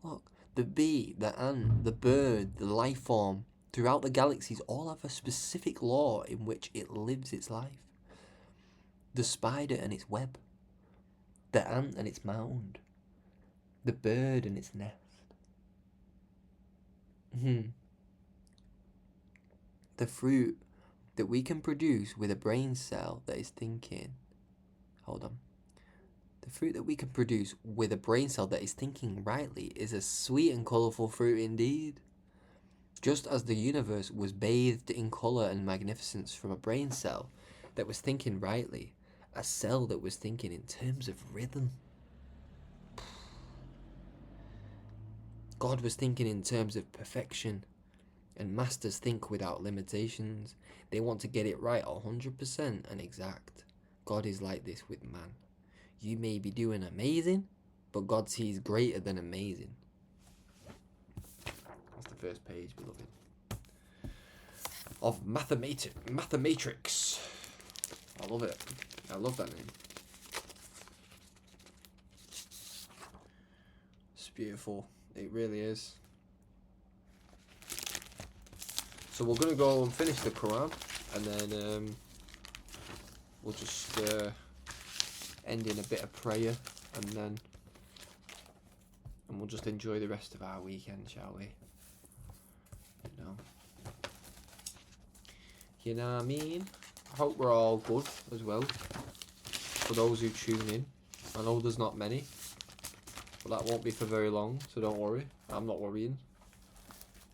Look, the bee, the ant, the bird, the life form throughout the galaxies all have a specific law in which it lives its life. The spider and its web, the ant and its mound, the bird and its nest. The fruit that we can produce with a brain cell that is thinking. The fruit that we can produce with a brain cell that is thinking rightly is a sweet and colourful fruit indeed. Just as the universe was bathed in colour and magnificence from a brain cell that was thinking rightly, a cell that was thinking in terms of rhythm. God was thinking in terms of perfection, and masters think without limitations. They want to get it right 100% and exact. God is like this with man. You may be doing amazing, but God sees greater than amazing. That's the first page, beloved. Of Mathematrix. I love it. I love that name. It's beautiful. It really is. So we're going to go and finish the Quran, and then we'll just end in a bit of prayer, and we'll just enjoy the rest of our weekend, shall we? You know what I mean? I hope we're all good as well. for those who tune in. I know there's not many, but that won't be for very long, so don't worry. I'm not worrying.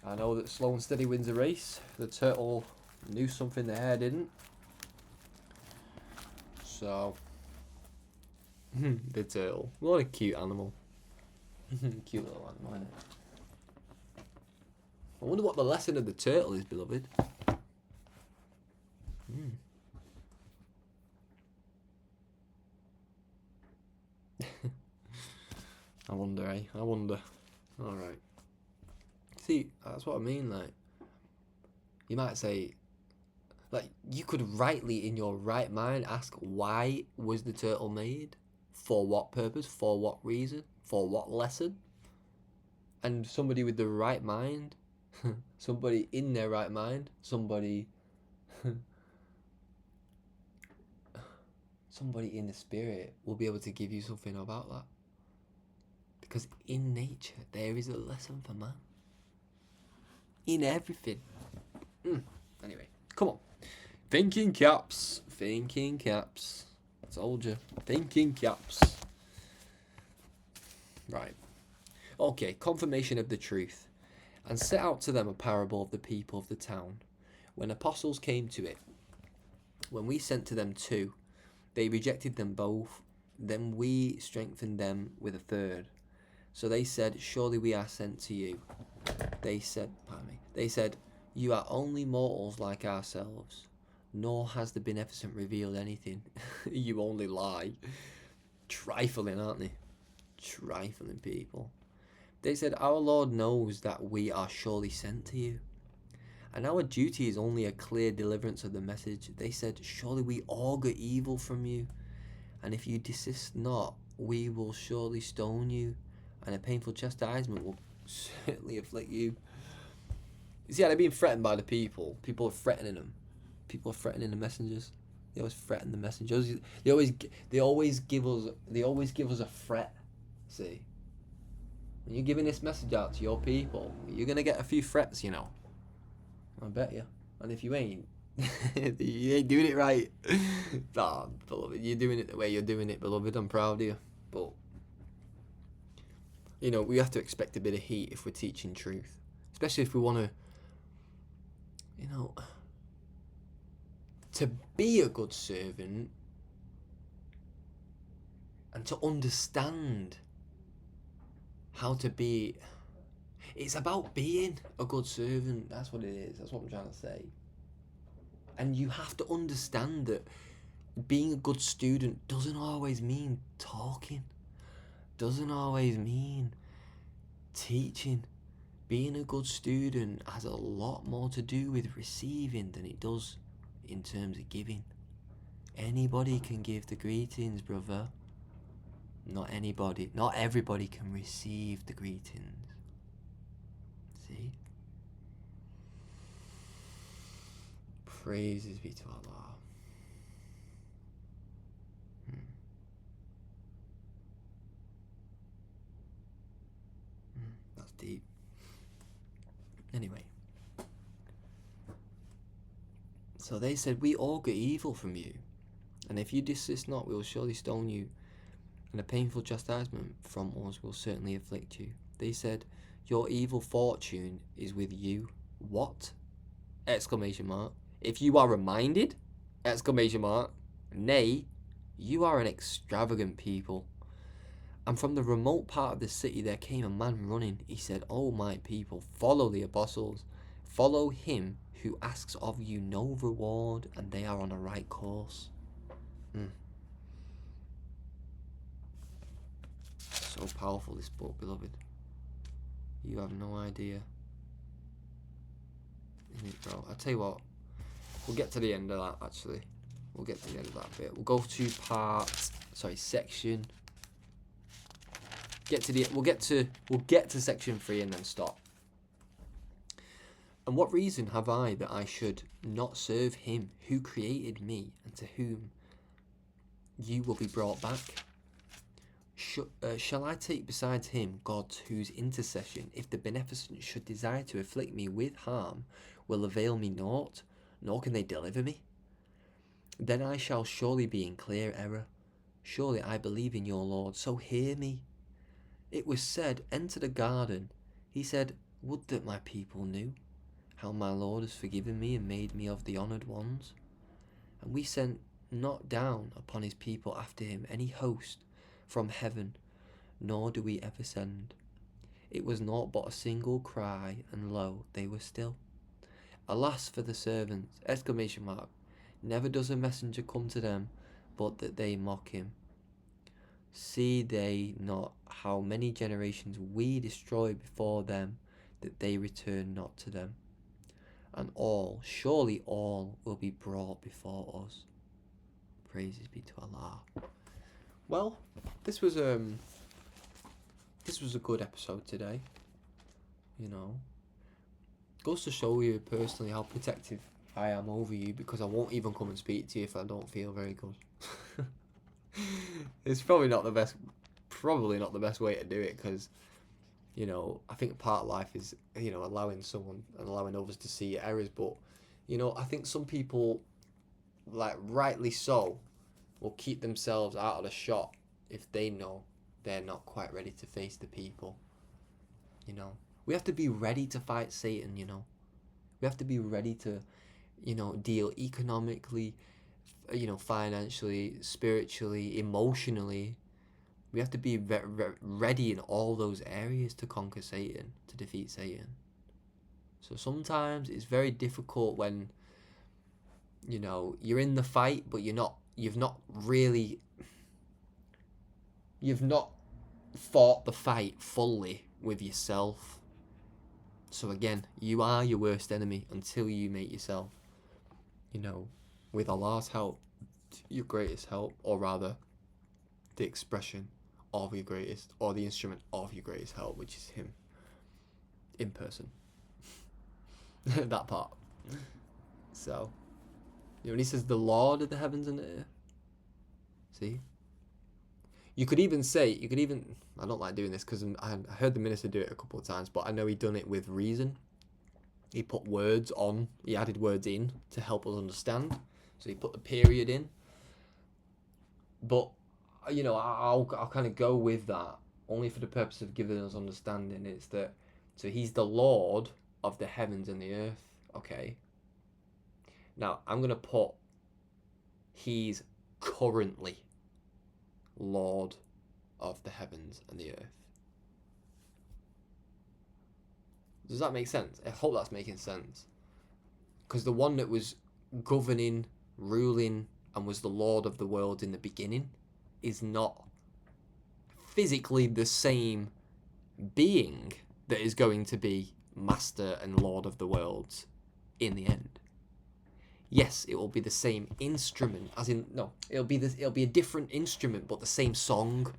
I know that slow and steady wins a race. The turtle knew something the hare didn't. So, the turtle. What a cute animal. Cute little animal, isn't it? I wonder what the lesson of the turtle is, beloved. I wonder, eh? I wonder. Alright. See, that's what I mean, like, you might say, like, you could rightly, in your right mind, ask, why was the turtle made? For what purpose? For what reason? For what lesson? And somebody with the right mind, somebody in their right mind, somebody in the spirit will be able to give you something about that. Because in nature, there is a lesson for man. In everything. Anyway, come on. Thinking caps. Thinking caps. I told you. Thinking caps. Right. Okay, confirmation of the truth. And set out to them a parable of the people of the town. When apostles came to it, when we sent to them 2, they rejected them both. Then we strengthened them with a third. So they said, surely we are sent to you. They said, you are only mortals like ourselves, nor has the beneficent revealed anything. You only lie. Trifling, aren't they? Trifling people. They said, our Lord knows that we are surely sent to you, and our duty is only a clear deliverance of the message. They said, surely we augur evil from you, and if you desist not, we will surely stone you, and a painful chastisement will certainly afflict you. You see how they're being threatened by the people. People are threatening them. People are threatening the messengers. They always threaten the messengers. They always give us a threat. See, when you're giving this message out to your people, you're gonna get a few threats, you know. I bet you. And if you ain't, you ain't doing it right. Nah, beloved, you're doing it the way you're doing it, beloved. I'm proud of you. But you know, we have to expect a bit of heat if we're teaching truth, especially if we want to, you know, to be a good servant and to understand how to be. It's about being a good servant. That's what it is. That's what I'm trying to say. And you have to understand that being a good student doesn't always mean talking. Doesn't always mean teaching. Being a good student has a lot more to do with receiving than it does in terms of giving. Anybody can give the greetings, brother. Not everybody can receive the greetings. See? Praises be to Allah. That's deep. Anyway. So they said, we augur evil from you, and if you desist not, we will surely stone you, and a painful chastisement from us will certainly afflict you. They said, your evil fortune is with you. What? Exclamation mark. If you are reminded? Exclamation mark. Nay, you are an extravagant people. And from the remote part of the city there came a man running. He said, O my people, follow the apostles. Follow him who asks of you no reward, and they are on a right course. So powerful, this book, beloved. You have no idea. Bro, I'll tell you what. We'll get to the end of that, actually. We'll get to the end of that bit. We'll go to section. We'll get to section 3 and then stop. And what reason have I that I should not serve him who created me, and to whom you will be brought back? Shall I take besides him God's whose intercession, if the beneficent should desire to afflict me with harm, will avail me naught, nor can they deliver me? Then I shall surely be in clear error, Surely I believe in your Lord, so hear me. It was said, enter the garden. He said, would that my people knew how my Lord has forgiven me and made me of the honoured ones. And we sent not down upon his people after him any host from heaven, nor do we ever send. It was naught but a single cry, and lo, they were still. Alas for the servants! ! Never does a messenger come to them, but that they mock him. See they not how many generations we destroy before them, that they return not to them? And all, surely all, will be brought before us. Praises be to Allah. Well, this was a good episode today. You know, goes to show you personally how protective I am over you, because I won't even come and speak to you if I don't feel very good. It's probably not the best way to do it, because, you know, I think part of life is, you know, allowing someone and allowing others to see your errors. But, you know, I think some people, like rightly so, will keep themselves out of the shot if they know they're not quite ready to face the people. You know, we have to be ready to fight Satan, you know. We have to be ready to, you know, deal economically, you know, financially, spiritually, emotionally. We have to be ready in all those areas to conquer Satan, to defeat Satan. So sometimes it's very difficult when, you know, you're in the fight, but you've not fought the fight fully with yourself. So again, you are your worst enemy until you make yourself, you know, with Allah's help, your greatest help, or rather, the expression of your greatest, or the instrument of your greatest help, which is him in person. That part. So, you know, when he says the Lord of the heavens and the earth, see, you could even I don't like doing this because I heard the minister do it a couple of times, but I know he done it with reason. He put words on, he added words in to help us understand. So he put the period in. But, you know, I'll kind of go with that only for the purpose of giving us understanding. It's that, so he's the Lord of the heavens and the earth. Okay. Now, I'm going to put, he's currently Lord of the heavens and the earth. Does that make sense? I hope that's making sense. Because the one that was governing, ruling, and was the Lord of the world in the beginning is not physically the same being that is going to be Master and Lord of the worlds in the end. Yes, it will be the same instrument, as in, no, it'll be a different instrument, but the same song.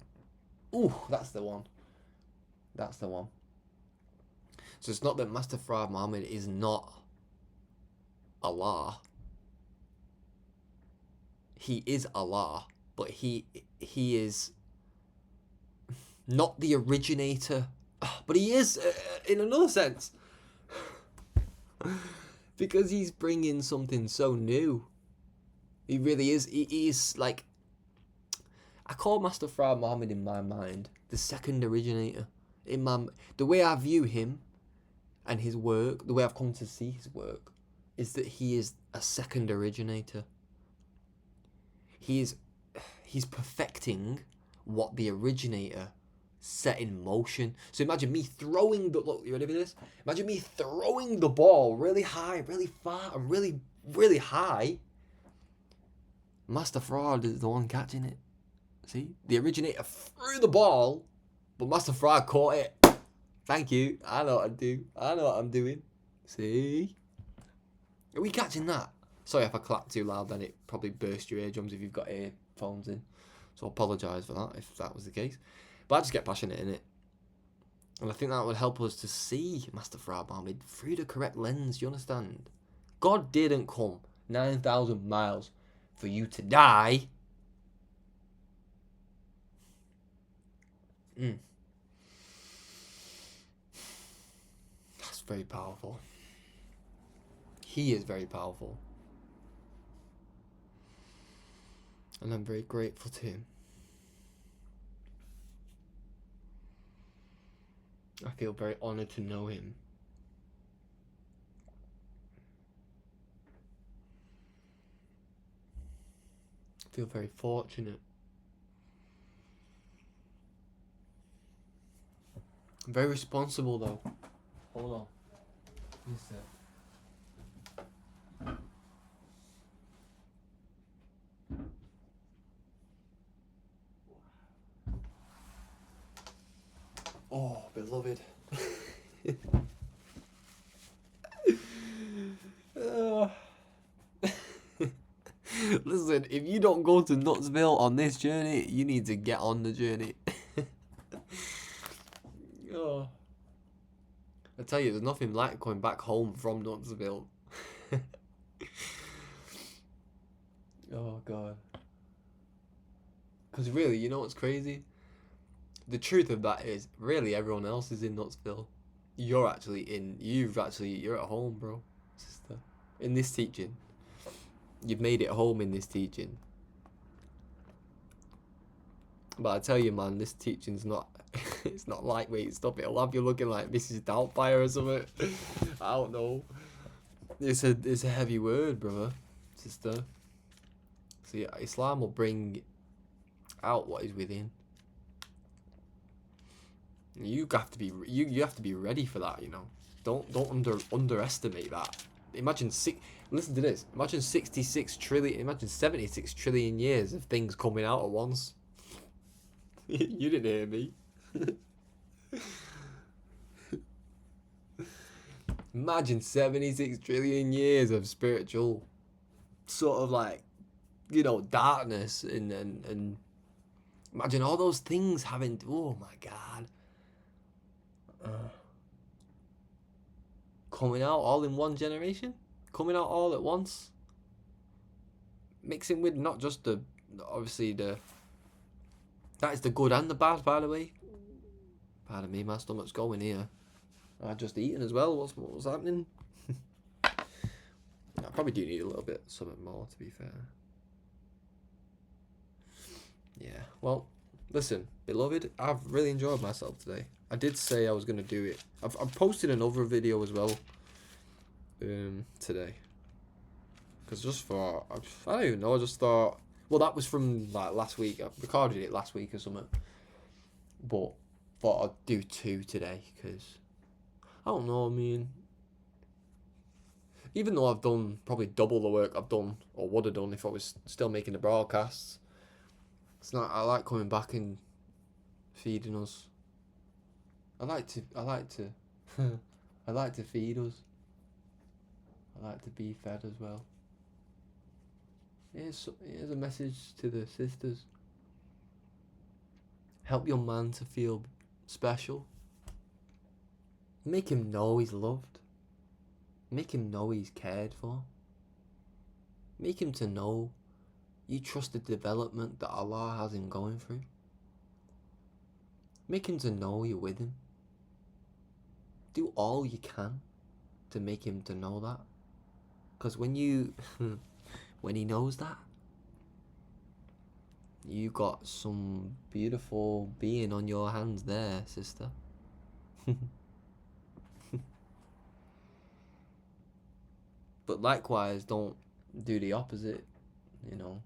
Ooh, that's the one. That's the one. So it's not that Master Farrakhan Muhammad is not Allah. He is Allah, but he is not the originator, but he is in another sense. Because he's bringing something so new. He really is. He is like, I call Master Farrakhan Muhammad in my mind the second originator. The way I view him and his work, the way I've come to see his work, is that he is a second originator. He's perfecting what the originator set in motion. So imagine me throwing look, you ready for this? Imagine me throwing the ball really high, really far, and really, really high. Master Fraud is the one catching it. See? The originator threw the ball, but Master Fraud caught it. Thank you. I know what I do. I know what I'm doing. See? Are we catching that? Sorry if I clapped too loud, then it probably burst your eardrums if you've got earphones in. So I apologise for that if that was the case. But I just get passionate in it. And I think that would help us to see Master Farrakhan Muhammad through the correct lens, you understand? God didn't come 9,000 miles for you to die. That's very powerful. He is very powerful. And I'm very grateful to him. I feel very honoured to know him. I feel very fortunate. I'm very responsible though. Hold on. Listen. Oh, beloved. Listen, if you don't go to Nutsville on this journey, you need to get on the journey. Oh. I tell you, there's nothing like going back home from Nutsville. Oh, God. Because really, you know what's crazy? The truth of that is, really, everyone else is in Nutsville. You're at home, bro, sister. In this teaching. You've made it home in this teaching. But I tell you, man, this teaching's not, it's not lightweight stuff. It'll have you looking like Mrs. Doubtfire or something. I don't know. It's a heavy word, brother, sister. See, Islam will bring out what is within. You have to be ready for that, you know. Don't underestimate that. Listen to this. Imagine 76 trillion years of things coming out at once. You didn't hear me. Imagine 76 trillion years of spiritual sort of like, you know, darkness and imagine all those things having, oh my God. Coming out all in one generation? Coming out all at once? Mixing with not just that is the good and the bad, by the way. Pardon me, my stomach's going here. I just eaten as well. What's happening? I probably do need a little bit something more, to be fair. Yeah, well, listen, beloved, I've really enjoyed myself today. I did say I was going to do it. I've posted another video as well today. Because I don't even know, I just thought, well, that was from like last week. I recorded it last week or something. But thought I'd do 2 today because, I don't know, I mean, even though I've done probably double the work I've done or would have done if I was still making the broadcasts, it's not, I like coming back and feeding us. I like to I like to feed us. I like to be fed as well. Here's a message to the sisters. Help your man to feel special. Make him know he's loved. Make him know he's cared for. Make him to know you trust the development that Allah has him going through. Make him to know you're with him. Do all you can to make him to know that. Because when he knows that, you got some beautiful being on your hands there, sister. But likewise, don't do the opposite, you know.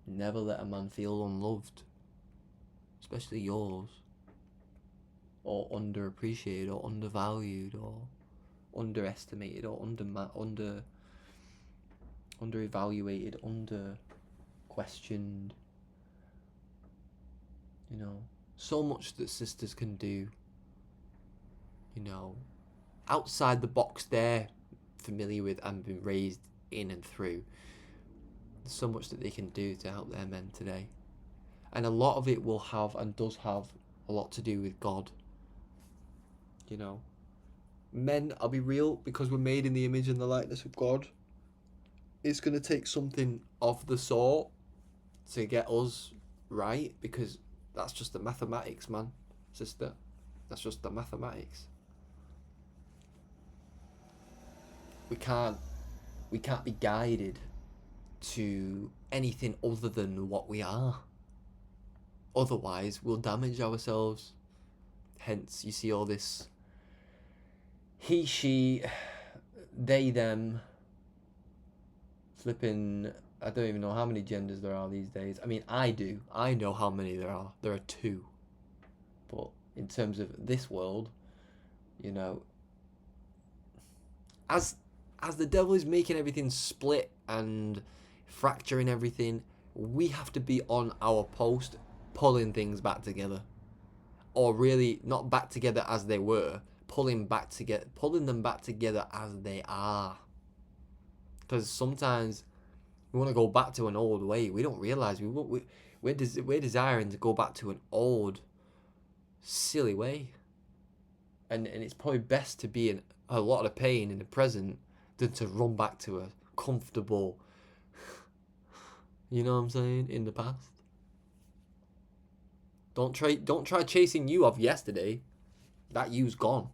Never let a man feel unloved, especially yours, or underappreciated, or undervalued, or underestimated, or underevaluated, questioned. You know, so much that sisters can do, you know, outside the box they're familiar with and been raised in and through. There's so much that they can do to help their men today. And a lot of it will have and does have a lot to do with God. You know, men, I'll be real, because we're made in the image and the likeness of God, it's going to take something of the sort to get us right, because that's just the mathematics, man, sister. That's just the mathematics. We can't be guided to anything other than what we are. Otherwise, we'll damage ourselves Hence, you see all this he, she, they, them, flipping, I don't even know how many genders there are these days. I mean, I do. I know how many there are. There are 2. But in terms of this world, you know, as the devil is making everything split and fracturing everything, we have to be on our post, pulling things back together. Or really, not back together as they were, pulling them back together as they are. Because sometimes we want to go back to an old way. We don't realize we're desiring to go back to an old, silly way. And it's probably best to be in a lot of pain in the present than to run back to a comfortable, you know what I'm saying, in the past. Don't try chasing you of yesterday. That you's gone.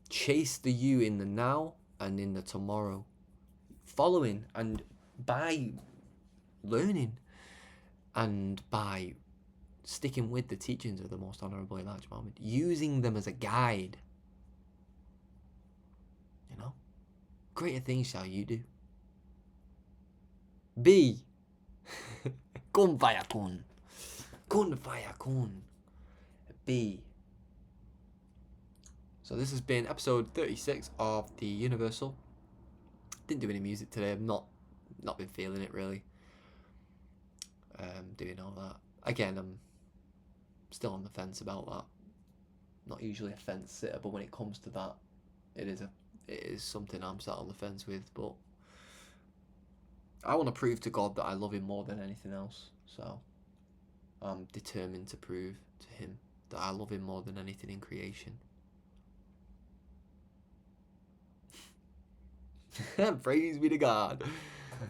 Chase the you in the now and in the tomorrow. Following and by learning and by sticking with the teachings of the Most Honourable Elijah Muhammad, using them as a guide. You know? Greater things shall you do. Be. Kun fayakun. Kun fayakun. Be. So this has been episode 36 of the Universal. Didn't do any music today. I've not been feeling it really. Doing all that. Again, I'm still on the fence about that. Not usually a fence sitter, but when it comes to that, it is something I'm sat on the fence with. But I want to prove to God that I love Him more than anything else. So I'm determined to prove to Him that I love Him more than anything in creation. Praise be to God.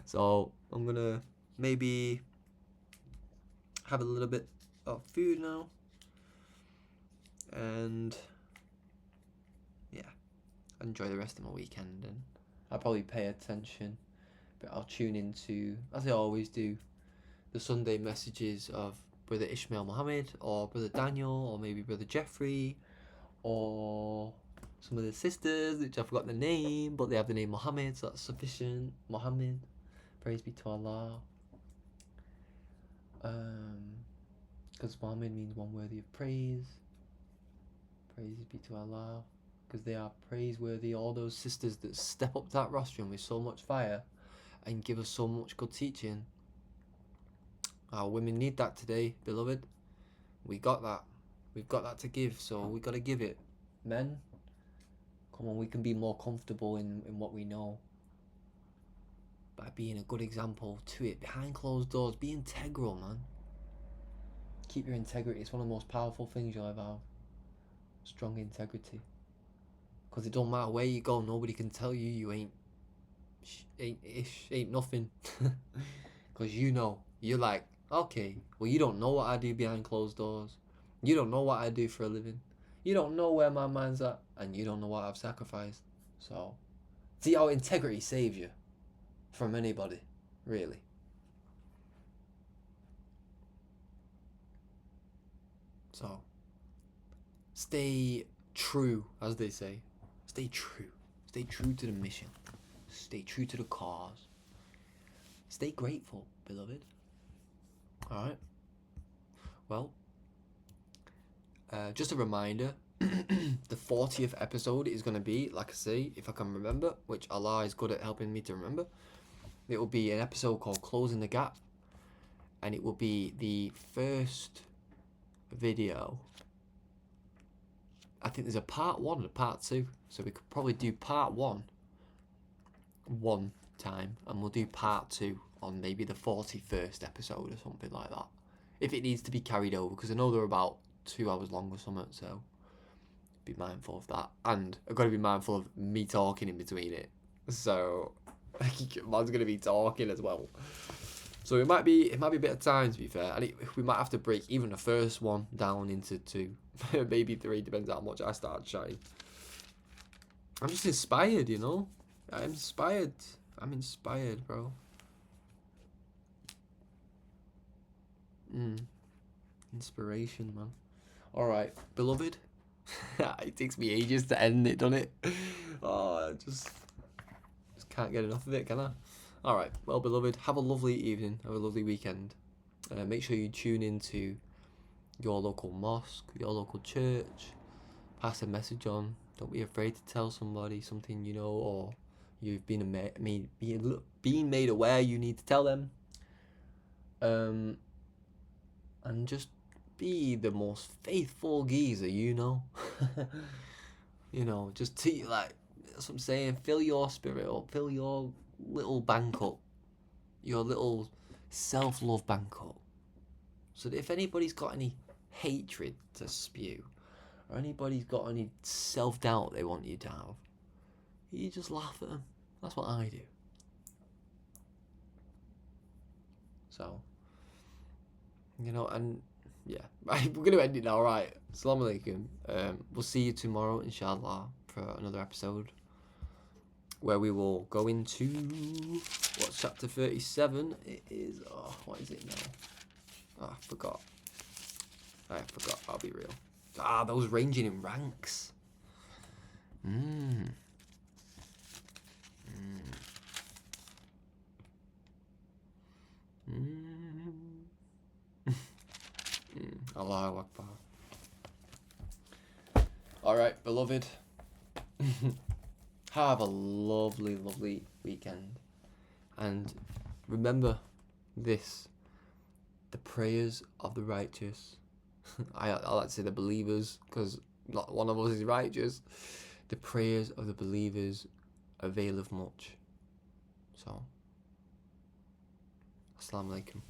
So I'm gonna maybe have a little bit of food now, and yeah, enjoy the rest of my weekend. And I'll probably pay attention, but I'll tune into, as I always do, the Sunday messages of Brother Ishmael Muhammad or Brother Daniel or maybe Brother Jeffrey or some of the sisters, which I forgot the name, but they have the name Muhammad, so that's sufficient. Muhammad, praise be to Allah. Because Muhammad means one worthy of praise. Praise be to Allah, because they are praiseworthy. All those sisters that step up to that rostrum with so much fire and give us so much good teaching. Our women need that today, beloved. We got that. We've got that to give, so we got to give it. Men, come on, we can be more comfortable in what we know by being a good example to it. Behind closed doors, be integral, man. Keep your integrity. It's one of the most powerful things you'll ever have. Strong integrity. Because it don't matter where you go, nobody can tell you ain't nothing. Because you know, you're like, okay, well, you don't know what I do behind closed doors. You don't know what I do for a living. You don't know where my mind's at, and you don't know what I've sacrificed. So, see how integrity saves you from anybody, really. So, stay true, as they say. Stay true. Stay true to the mission. Stay true to the cause. Stay grateful, beloved. Alright. Well, just a reminder, the 40th episode is going to be, like I say, if I can remember, which Allah is good at helping me to remember, it will be an episode called Closing the Gap, and it will be the first video. I think there's a part 1 and a part 2, so we could probably do part 1 one time, and we'll do part 2 on maybe the 41st episode or something like that, if it needs to be carried over, because I know they're about 2 hours long or something, so be mindful of that. And I've got to be mindful of me talking in between it, so man's going to be talking as well, so it might be a bit of time, to be fair, and we might have to break even the first one down into 2, maybe 3, depends how much I start chatting. I'm just inspired, you know. I'm inspired, bro. Inspiration, man. Alright, beloved, It takes me ages to end it, doesn't it? Oh, I just can't get enough of it, can I? Alright, well, beloved, have a lovely evening, have a lovely weekend. Make sure you tune into your local mosque, your local church. Pass a message on. Don't be afraid to tell somebody something you know, or you've been made aware you need to tell them. And just be the most faithful geezer, you know. You know, just like that's what I'm saying. Fill your spirit up. Fill your little bank up. Your little self-love bank up. So that if anybody's got any hatred to spew, or anybody's got any self-doubt they want you to have, you just laugh at them. That's what I do. So, you know, and yeah, right, we're going to end it now, right? Assalamu alaikum. We'll see you tomorrow, inshallah, for another episode where we will go into, what's chapter 37? It is, what is it now? I forgot. I'll be real. Those ranging in ranks. Allahu Akbar. Alright, beloved. Have a lovely, lovely weekend. And remember this. The prayers of the righteous. I like to say the believers, because not one of us is righteous. The prayers of the believers availeth much. So, Assalamu alaikum.